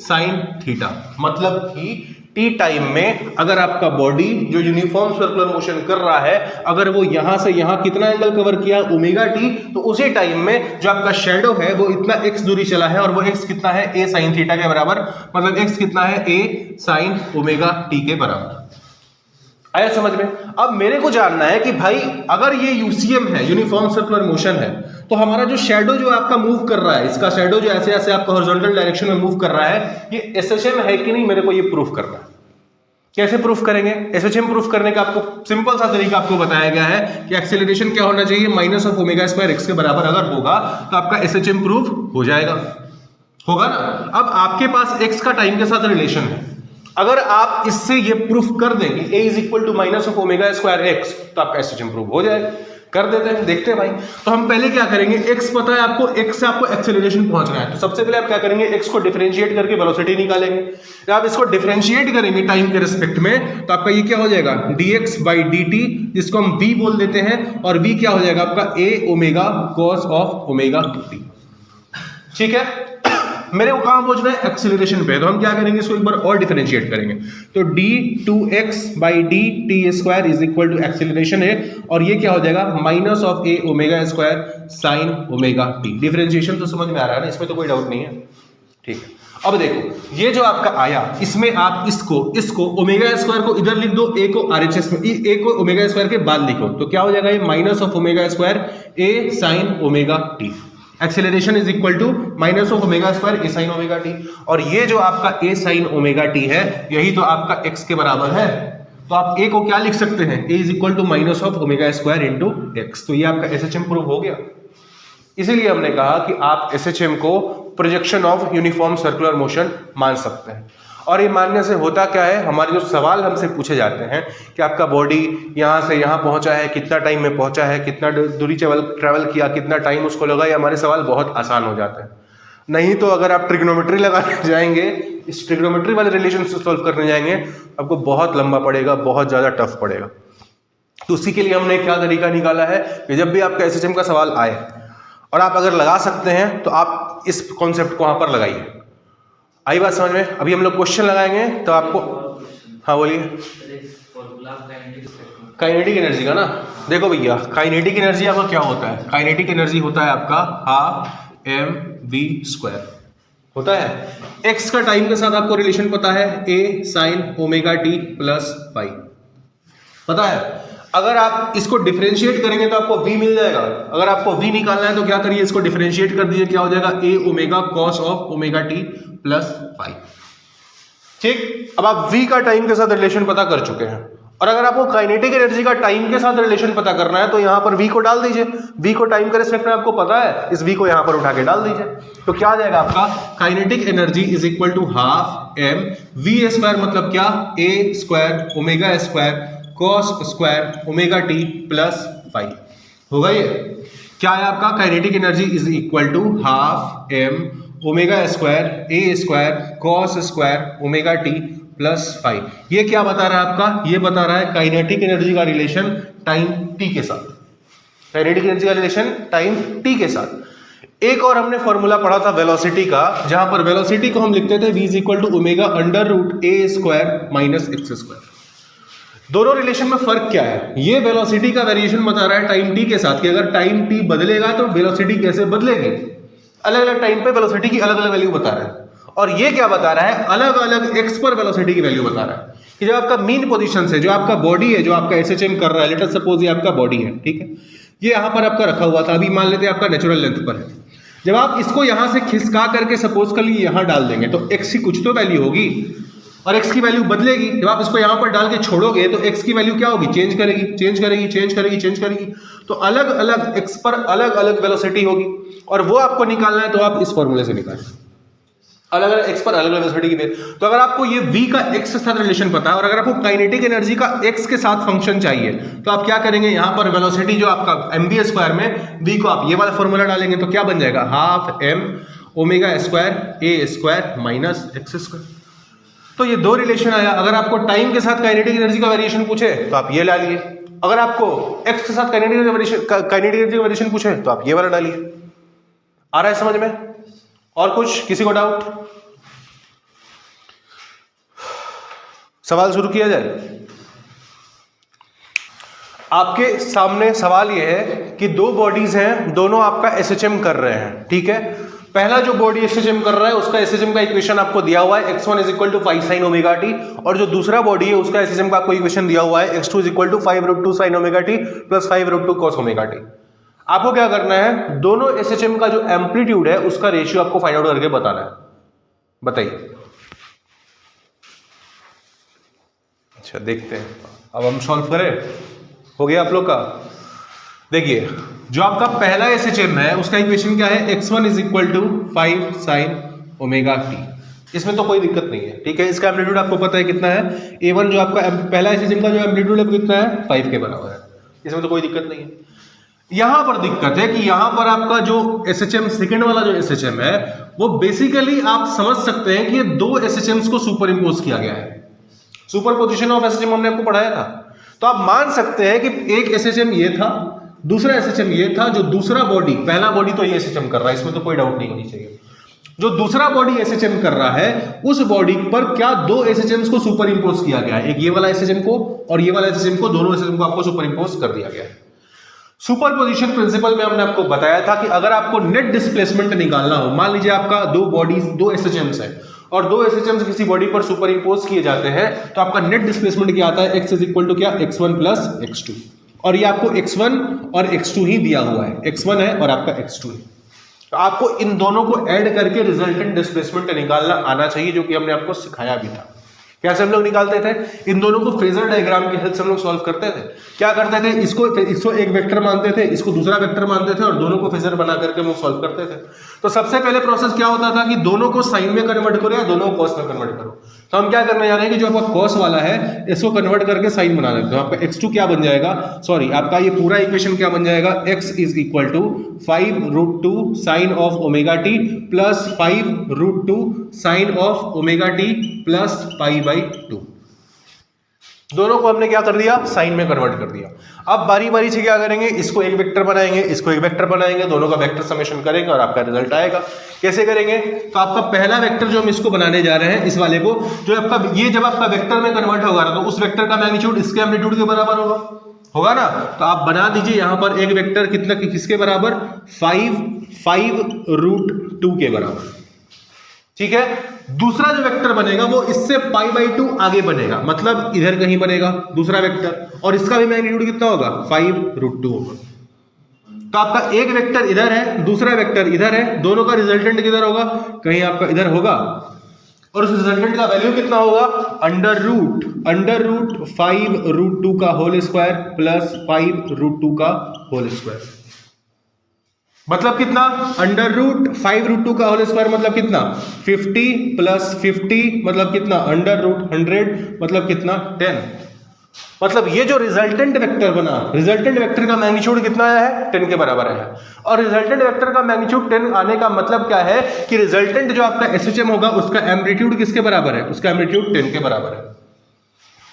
sin थीटा। मतलब कि टी टाइम में अगर आपका बॉडी जो यूनिफॉर्म सर्कुलर मोशन कर रहा है, अगर वो यहां से यहां कितना एंगल कवर किया, ओमेगा टी, तो उसी टाइम में जो आपका शेडो है वो इतना एक्स दूरी चला है, और वो एक्स कितना है, ए साइन थीटा के बराबर। मतलब एक्स कितना है, ए साइन ओमेगा टी के बराबर। आया समझ में। अब मेरे को जानना है कि भाई अगर ये यूसीएम है, यूनिफॉर्म सर्कुलर मोशन है, तो हमारा जो शेडो जो आपका मूव कर रहा है, इसका शेडो जो ऐसे ऐसे आपका हॉरिजॉन्टल डायरेक्शन में मूव कर रहा है, ये एसएचएम है कि नहीं, मेरे को ये प्रूफ करना है। कैसे प्रूफ करेंगे, एसएचएम प्रूफ करने का आपको सिंपल सा तरीका आपको बताया गया है कि एक्सेलरेशन क्या होना चाहिए, minus of omega square x के बराबर अगर होगा तो आपका एसएचएम प्रूफ हो जाएगा, होगा ना। अब आपके पास एक्स का टाइम के साथ रिलेशन है, अगर आप इससे ये प्रूफ कर दें कि a is equal to minus of omega square x, तो आपका एसएचएम प्रूफ हो जाएगा। कर देते हैं, देखते हैं भाई। तो हम पहले क्या करेंगे, x पता है आपको, x से आपको एक्सेलरेशन पहुंचना है, तो सबसे पहले आप क्या करेंगे, x को डिफरेंशिएट करके वेलोसिटी निकालेंगे। जब आप इसको डिफरेंशिएट करेंगे टाइम के रिस्पेक्ट में, तो आपका ये क्या हो जाएगा, dx बाई dt, जिसको हम v बोल देते हैं, और v क्या हो जाएगा आपका a omega cos of omega t, ठीक है। मेरे को कहां पहुंचना है, एक्सीलरेशन पे। तो हम क्या करेंगे, इसको एक बार और डिफरेंशिएट करेंगे। तो d2x by d t square is equal to acceleration है, और ये क्या हो जाएगा, minus of a omega square sine omega t। Differentiation तो समझ में आ रहा है ना, इसमें तो कोई डाउट नहीं है, ठीक है। अब देखो ये जो आपका आया, इसमें आप इसको ओमेगा स्क्वायर को इधर लिख दो, a को RHS में, a को ओमेगा स्क्वायर के बाद लिखो, तो क्या हो जाएगा, ये minus of omega square a sine omega t। Acceleration is equal to minus of omega square a sine omega t, और ये जो आपका ए साइन ओमेगा टी है, यही तो आपका एक्स के बराबर है। तो आप ए को क्या लिख सकते हैं, A is equal to minus of omega square into X. तो ये आपका एसएचएम प्रूव हो गया। इसीलिए हमने कहा कि आप एसएचएम को projection of uniform circular motion मान सकते हैं। और ये मानने से होता क्या है, हमारे जो सवाल हमसे पूछे जाते हैं कि आपका बॉडी यहाँ से यहाँ पहुँचा है, कितना टाइम में पहुँचा है, कितना दूरी ट्रैवल किया, कितना टाइम उसको लगा, ये हमारे सवाल बहुत आसान हो जाते हैं। नहीं तो अगर आप ट्रिग्नोमेट्री लगाने जाएंगे, इस ट्रिग्नोमेट्री वाले रिलेशन से सॉल्व करने जाएंगे, आपको बहुत लंबा पड़ेगा, बहुत ज़्यादा टफ पड़ेगा। तो उसी के लिए हमने क्या तरीका निकाला है कि जब भी आपका एसएचएम का सवाल आए और आप अगर लगा सकते हैं तो आप इस कॉन्सेप्ट को वहां पर लगाइए। आई बात समझ में? अभी हम लोग क्वेश्चन लगाएंगे तो आपको, हाँ बोलिए। काइनेटिक एनर्जी का ना, देखो भैया काइनेटिक एनर्जी आपका क्या होता है? काइनेटिक एनर्जी होता है आपका हाफ एम वी स्क्वायर होता है। एक्स का टाइम के साथ आपको रिलेशन पता है, A sine omega T plus pi पता है। अगर आप इसको डिफरेंशिएट करेंगे तो आपको v मिल जाएगा। अगर आपको v निकालना है तो क्या करिए, इसको डिफरेंशिएट कर दीजिए, क्या हो जाएगा a omega cos of omega T plus पाई। ठीक, अब आप v का टाइम के साथ रिलेशन पता कर चुके हैं, और अगर आपको काइनेटिक एनर्जी का टाइम के साथ रिलेशन पता करना है तो यहां पर v को डाल दीजिए। v को टाइम के रिस्पेक्ट में आपको पता है, इस v को यहां पर उठा के डाल दीजिए, तो क्या आ जाएगा आपका kinetic energy is equal to half m v square, मतलब क्या a square omega square cos square omega T plus pi होगा। ये क्या है आपका kinetic energy is equal to half m omega square a square cos square omega T plus pi. ये क्या बता रहा है आपका? ये बता रहा है काइनेटिक एनर्जी का रिलेशन टाइम टी के साथ, काइनेटिक एनर्जी का रिलेशन टाइम टी के साथ। एक और हमने फॉर्मूला पढ़ा था वेलोसिटी का, जहां पर वेलोसिटी को हम लिखते थे v is equal to omega under root a square minus x square. दोनों रिलेशन में फर्क क्या है? ये वेलोसिटी का वेरिएशन बता रहा है टाइम टी के साथ, कि अगर टाइम टी बदलेगा तो वेलोसिटी कैसे बदलेगी। अलग अलग टाइम पे वेलोसिटी की अलग अलग वैल्यू बता रहा है। और ये क्या बता रहा है? अलग अलग एक्स पर वेलोसिटी की वैल्यू बता रहा है कि जो आपका मीन पोजीशन से, जो आपका बॉडी है, जो आपका एसएचएम कर रहा है, लेट अस सपोज ये आपका बॉडी है, ठीक है, ये यहाँ पर आपका रखा हुआ था, अभी मान लेते हैं आपका नेचुरल लेंथ पर है। जब आप इसको यहाँ से खिसका करके सपोज कर लिए यहाँ डाल देंगे तो एक्स की कुछ तो वैल्यू होगी और एक्स की वैल्यू बदलेगी। जब आप इसको यहाँ पर डाल के छोड़ोगे तो एक्स की वैल्यू क्या होगी? चेंज करेगी, चेंज करेगी, चेंज करेगी, चेंज करेगी। तो अलग अलग एक्स पर अलग अलग वेलोसिटी होगी, और वो आपको निकालना है तो आप इस फॉर्मूले से निकालें, अलग अलग एक्स पर अलग अलग वेलोसिटी की। तो अगर आपको ये v का x के साथ रिलेशन पता है और अगर आपको काइनेटिक एनर्जी का x के साथ फंक्शन चाहिए तो आप क्या करेंगे? यहाँ पर वेलोसिटी जो आपका mv स्क्वायर में v को आप ये वाला फॉर्मूला डालेंगे तो क्या बन जाएगा? Half m omega square a square minus x square. तो ये दो रिलेशन आया। अगर आपको टाइम के साथ काइनेटिक एनर्जी का वेरिएशन पूछे तो आप ये डालिए, अगर आपको x के साथ काइनेटिक एनर्जी का वेरिएशन पूछे तो आप ये वाला डालिए। आ रहा है समझ में? और कुछ किसी को डाउट? सवाल शुरू किया जाए। आपके सामने सवाल यह है कि दो बॉडीज हैं, दोनों आपका एसएचएम कर रहे हैं, ठीक है। पहला जो बॉडी एसएचएम कर रहा है उसका एसएचएम का इक्वेशन आपको दिया हुआ है x1 is equal to 5 sine omega t, और जो दूसरा बॉडी है उसका एसएचएम का आपको इक्वेशन दिया हुआ है x2 is equal to 5 root 2 sine omega T plus 5 root 2 cos omega t. आपको क्या करना है? दोनों एसएचएम का जो एम्पलीट्यूड है उसका रेशियो आपको फाइंड आउट करके बताना है। बताइए। अच्छा देखते हैं, अब हम सॉल्व करें। हो गया आप लोग का? देखिए जो आपका पहला एसएचएम है उसका इक्वेशन क्या है? x1 is equal to 5 sine omega t. इसमें तो कोई दिक्कत नहीं है, ठीक है। इसका एम्पलीट्यूड आपको पता है कितना है? a1 जो आपका पहला एसएचएम का जो एम्पलीट्यूड है कितना है? 5 के बराबर है। इसमें तो कोई दिक्कत नहीं है। यहां पर दिक्कत है कि यहां पर आपका जो एसएचएम सेकंड वाला जो एसएचएम है वो बेसिकली आप समझ सकते हैं कि ये दो एसएचएम्स को सुपर इंपोज किया गया है। सुपरपोजिशन ऑफ एसएचएम हमने आपको पढ़ाया था। तो आप मान सकते हैं कि एक एसएचएम ये था, दूसरा एसएचएम ये था, जो दूसरा बॉडी, पहला बॉडी तो ये एसएचएम कर रहा है, इसमें तो कोई डाउट नहीं होनी चाहिए। जो दूसरा बॉडी एसएचएम कर रहा है उस बॉडी पर क्या दो एसएचएम्स को सुपर इंपोज किया गया है, एक ये वाला एसएचएम को और ये वाला एसएचएम को, दोनों एसएचएम को आपको सुपर इंपोज कर दिया गया है। सुपरपोजिशन प्रिंसिपल में हमने आपको बताया था कि अगर आपको नेट डिस्प्लेसमेंट निकालना हो, मान लीजिए आपका दो बॉडीज, दो एसएचएम्स है और दो एसएचएम्स किसी बॉडी पर सुपर इंपोज किए जाते हैं तो आपका नेट डिस्प्लेसमेंट क्या आता है? x इज इक्वल टू क्या? x1 plus x2। और ये आपको x1 और x2 ही दिया हुआ है, x1 है और आपका x2 है। तो आपको इन दोनों को ऐड करके रिजल्टेंट डिस्प्लेसमेंट निकालना आना चाहिए, जो कि हमने आपको सिखाया भी था। कैसे हम लोग निकालते थे? इन दोनों को फेजर डायग्राम की हेल्प से हम लोग सॉल्व करते थे। क्या करते थे? इसको एक वेक्टर मानते थे, इसको दूसरा वेक्टर मानते थे और दोनों को फेजर बना करके हम लोग सॉल्व करते थे। तो सबसे पहले प्रोसेस क्या होता था कि दोनों को साइन में कन्वर्ट करो या दोनों को कॉस में कन्वर्ट करो। तो हम क्या करने जा रहे हैं कि जो आपका कॉस वाला है इसको कन्वर्ट करके साइन बना देते हैं। आपका x2 क्या बन जाएगा? सॉरी, आपका ये पूरा इक्वेशन क्या बन जाएगा? x is equal to 5 root 2 sine of omega T plus 5 root 2 sine of omega T plus pi by 2। दोनों को हमने क्या कर दिया, साइन में कन्वर्ट कर दिया। अब बारी बारी से क्या करेंगे, इसको एक वेक्टर बनाएंगे, इसको एक वेक्टर बनाएंगे, दोनों का वेक्टर समेशन करेंगे और आपका रिजल्ट आएगा। कैसे करेंगे, तो आपका पहला वेक्टर जो हम इसको बनाने जा रहे हैं, इस वाले को, जो आपका ये जब आपका वेक्टर में कन्वर्ट होगा तो उस वेक्टर का मैग्नीट्यूड इसके एम्पलीट्यूड के बराबर होगा ना। तो आप बना दीजिए यहां पर एक वेक्टर कितना, किसके बराबर, 5√2 के बराबर। ठीक है, दूसरा जो वेक्टर बनेगा वो इससे π/2 आगे बनेगा, मतलब इधर कहीं बनेगा दूसरा वेक्टर, और इसका भी मैग्नीट्यूड कितना होगा, 5√2 होगा। तो आपका एक वेक्टर इधर है, दूसरा वेक्टर इधर है, दोनों का रिजल्टेंट किधर होगा, कहीं आपका इधर होगा, और उस रिजल्टेंट का वैल्यू कितना होगा, अंडर रूट 5√2 का होल स्क्वायर प्लस 5√2 का होल स्क्वायर, मतलब कितना, अंडर रूट 5√2 का होल स्क्वायर मतलब कितना, 50 प्लस 50 मतलब कितना, अंडर रूट 100 मतलब कितना, 10। मतलब ये जो रिजल्टेंट वेक्टर बना, रिजल्टेंट वेक्टर का मैग्नीट्यूड कितना आया है, 10 के बराबर आया है। और रिजल्टेंट वेक्टर का मैग्नीट्यूड 10 आने का मतलब क्या है कि रिजल्टेंट जो आपका एसएचएम होगा उसका एम्पलीट्यूड किसके बराबर है, उसका एम्पलीट्यूड 10 के बराबर है।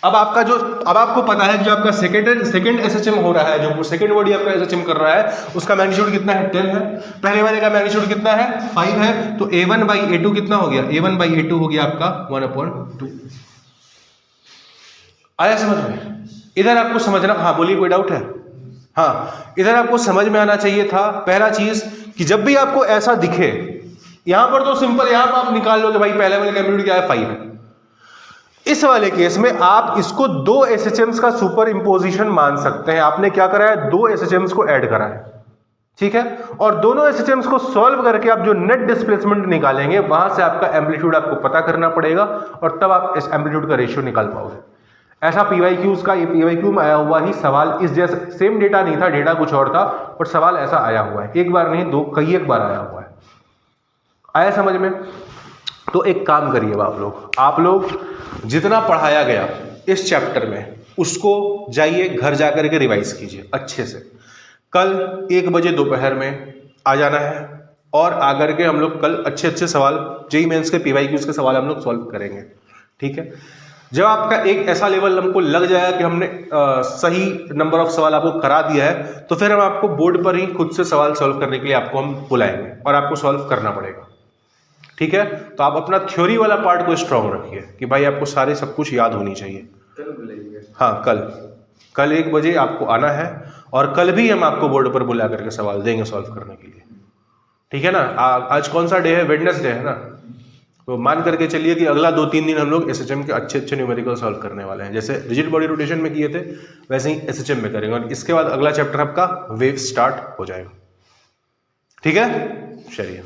अब आपको पता है जो आपका सेकंड एसएचएम हो रहा है, जो सेकंड बॉडी आपका एसएचएम कर रहा है, उसका मैग्नीट्यूड कितना है, 10 है। पहले वाले का मैग्नीट्यूड कितना है, 5 है। तो a1/a2 कितना हो गया, a1/a2 हो गया आपका 1/2। आया समझ में? इधर आपको समझना, हाँ बोलिए, कोई डाउट है? हाँ, इधर आपको समझ में आना चाहिए था पहला चीज कि जब भी आपको ऐसा दिखे, यहां पर तो सिंपल, यहां पर आप निकाल लो कि भाई पहले वाले का एम्पलीट्यूड क्या है, 5 है। इस वाले केस में आप इसको दो एसएचएम्स का सुपर इंपोजिशन मान सकते हैं। आपने क्या करा है, दो एसएचएम्स को ऐड करा है, ठीक है, और दोनों एसएचएम्स को सॉल्व करके आप जो नेट डिस्प्लेसमेंट निकालेंगे, वहां से आपका एम्पलीट्यूड आपको पता करना पड़ेगा, और तब आप इस एम्पलीट्यूड का रेशियो निकाल पाओगे। ऐसा पीवाईक्यूज का, ये पीवाईक्यू में आया हुआ ही सवाल, इस जैसे सेम डेटा नहीं था, डेटा कुछ और था, और सवाल ऐसा आया हुआ है, एक बार नहीं, दो, कई एक बार आया हुआ है। आया समझ में? तो एक काम करिए आप लोग जितना पढ़ाया गया इस चैप्टर में, उसको जाइए घर जाकर के रिवाइज कीजिए अच्छे से। कल 1 बजे दोपहर में आ जाना है, और आकर के हम लोग कल अच्छे सवाल, जेईई मेंस के पीवाईक्यूज के सवाल हम लोग सॉल्व करेंगे, ठीक है। जब आपका एक ऐसा लेवल हमको लग जाएगा कि हमने सही नंबर ऑफ सवाल आपको करा दिया है, तो फिर हम आपको बोर्ड पर ही खुद से सवाल सॉल्व करने के लिए आपको हम बुलाएंगे, और आपको सॉल्व करना पड़ेगा, ठीक है। तो आप अपना थ्योरी वाला पार्ट को स्ट्रांग रखिए कि भाई आपको सारे सब कुछ याद होनी चाहिए। कल बुलाएंगे, हाँ, कल 1 बजे आपको आना है, और कल भी हम आपको बोर्ड पर बुला करके सवाल देंगे सॉल्व करने के लिए, ठीक है ना। आज कौन सा डे है, वेडनेसडे है ना, तो मान करके चलिए कि अगला 2-3 दिन हम लोग एसएचएम के अच्छे न्यूमेरिकल सॉल्व करने वाले हैं। जैसे रिजिड बॉडी रोटेशन में किए थे, वैसे ही एसएचएम में करेंगे, और इसके बाद अगला चैप्टर आपका वेव स्टार्ट हो जाएगा, ठीक है। चलिए।